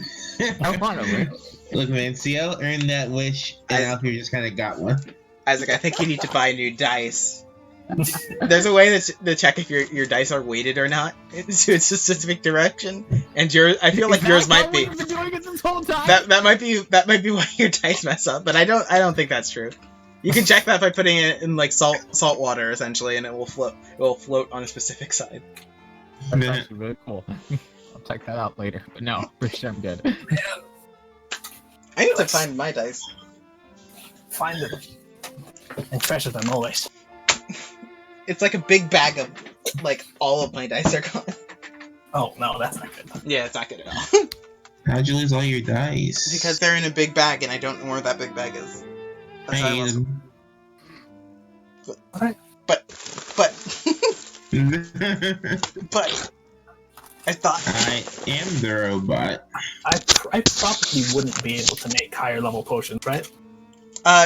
I want to wish. Look, man, CL earned that wish, and Alfyr just kind of got one. Isaac, I think you need to buy new dice. There's a way to check if your dice are weighted or not to a specific direction, and I feel like yours might be. We've been doing it this whole time. That might be why your dice mess up, but I don't think that's true. You can check that by putting it in like salt water essentially, and it will float. It will float on a specific side. That's actually really cool. I'll check that out later. But no, for sure I'm good. I need to find my dice. Find them. And treasure them always. It's like a big bag of like all of my dice are gone. Oh, no, that's not good. Yeah, it's not good at all. How'd you lose all your dice? Because they're in a big bag and I don't know where that big bag is. I That's why I ate lost- them. But I thought I am the robot. I probably wouldn't be able to make higher level potions, right?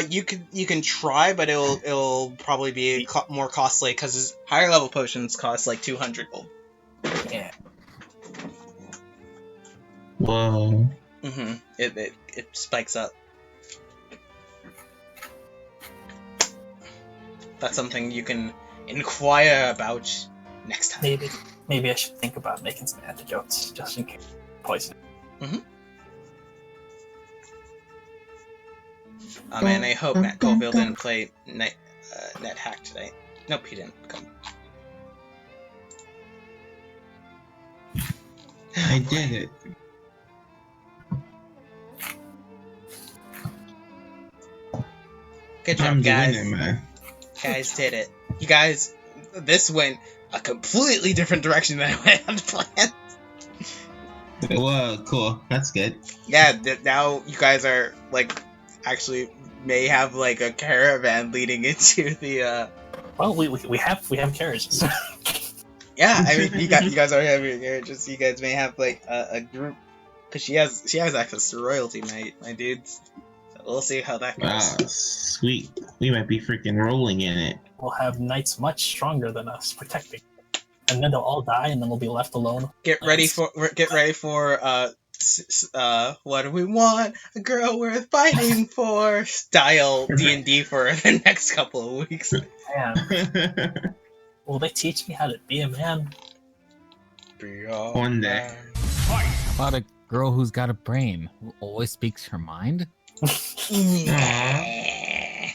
you can try, but it'll probably be more costly because higher level potions cost like 200 gold. Yeah. Whoa. It spikes up. That's something you can inquire about next time. Maybe I should think about making some antidotes just in case poison. And I hope Matt Colville didn't play Net Hack today. Nope, he didn't. Come. I did it. Good job, I'm the guys. winner, man. Guys did it. You guys, this went a completely different direction than I had planned. Whoa, cool. That's good. Yeah, now you guys are like actually may have like a caravan leading into the. Well, we have carriages. Yeah, I mean you guys are having carriages. You guys may have like a group because she has access to royalty, my dudes. So we'll see how that goes. Ah, sweet. We might be freaking rolling in it. We'll have knights much stronger than us protecting. And then they'll all die, and then we'll be left alone. Get ready for what do we want? A girl worth fighting for style D&D for the next couple of weeks. Man, will they teach me how to be a man? One day. How about a girl who's got a brain, who always speaks her mind? Yeah.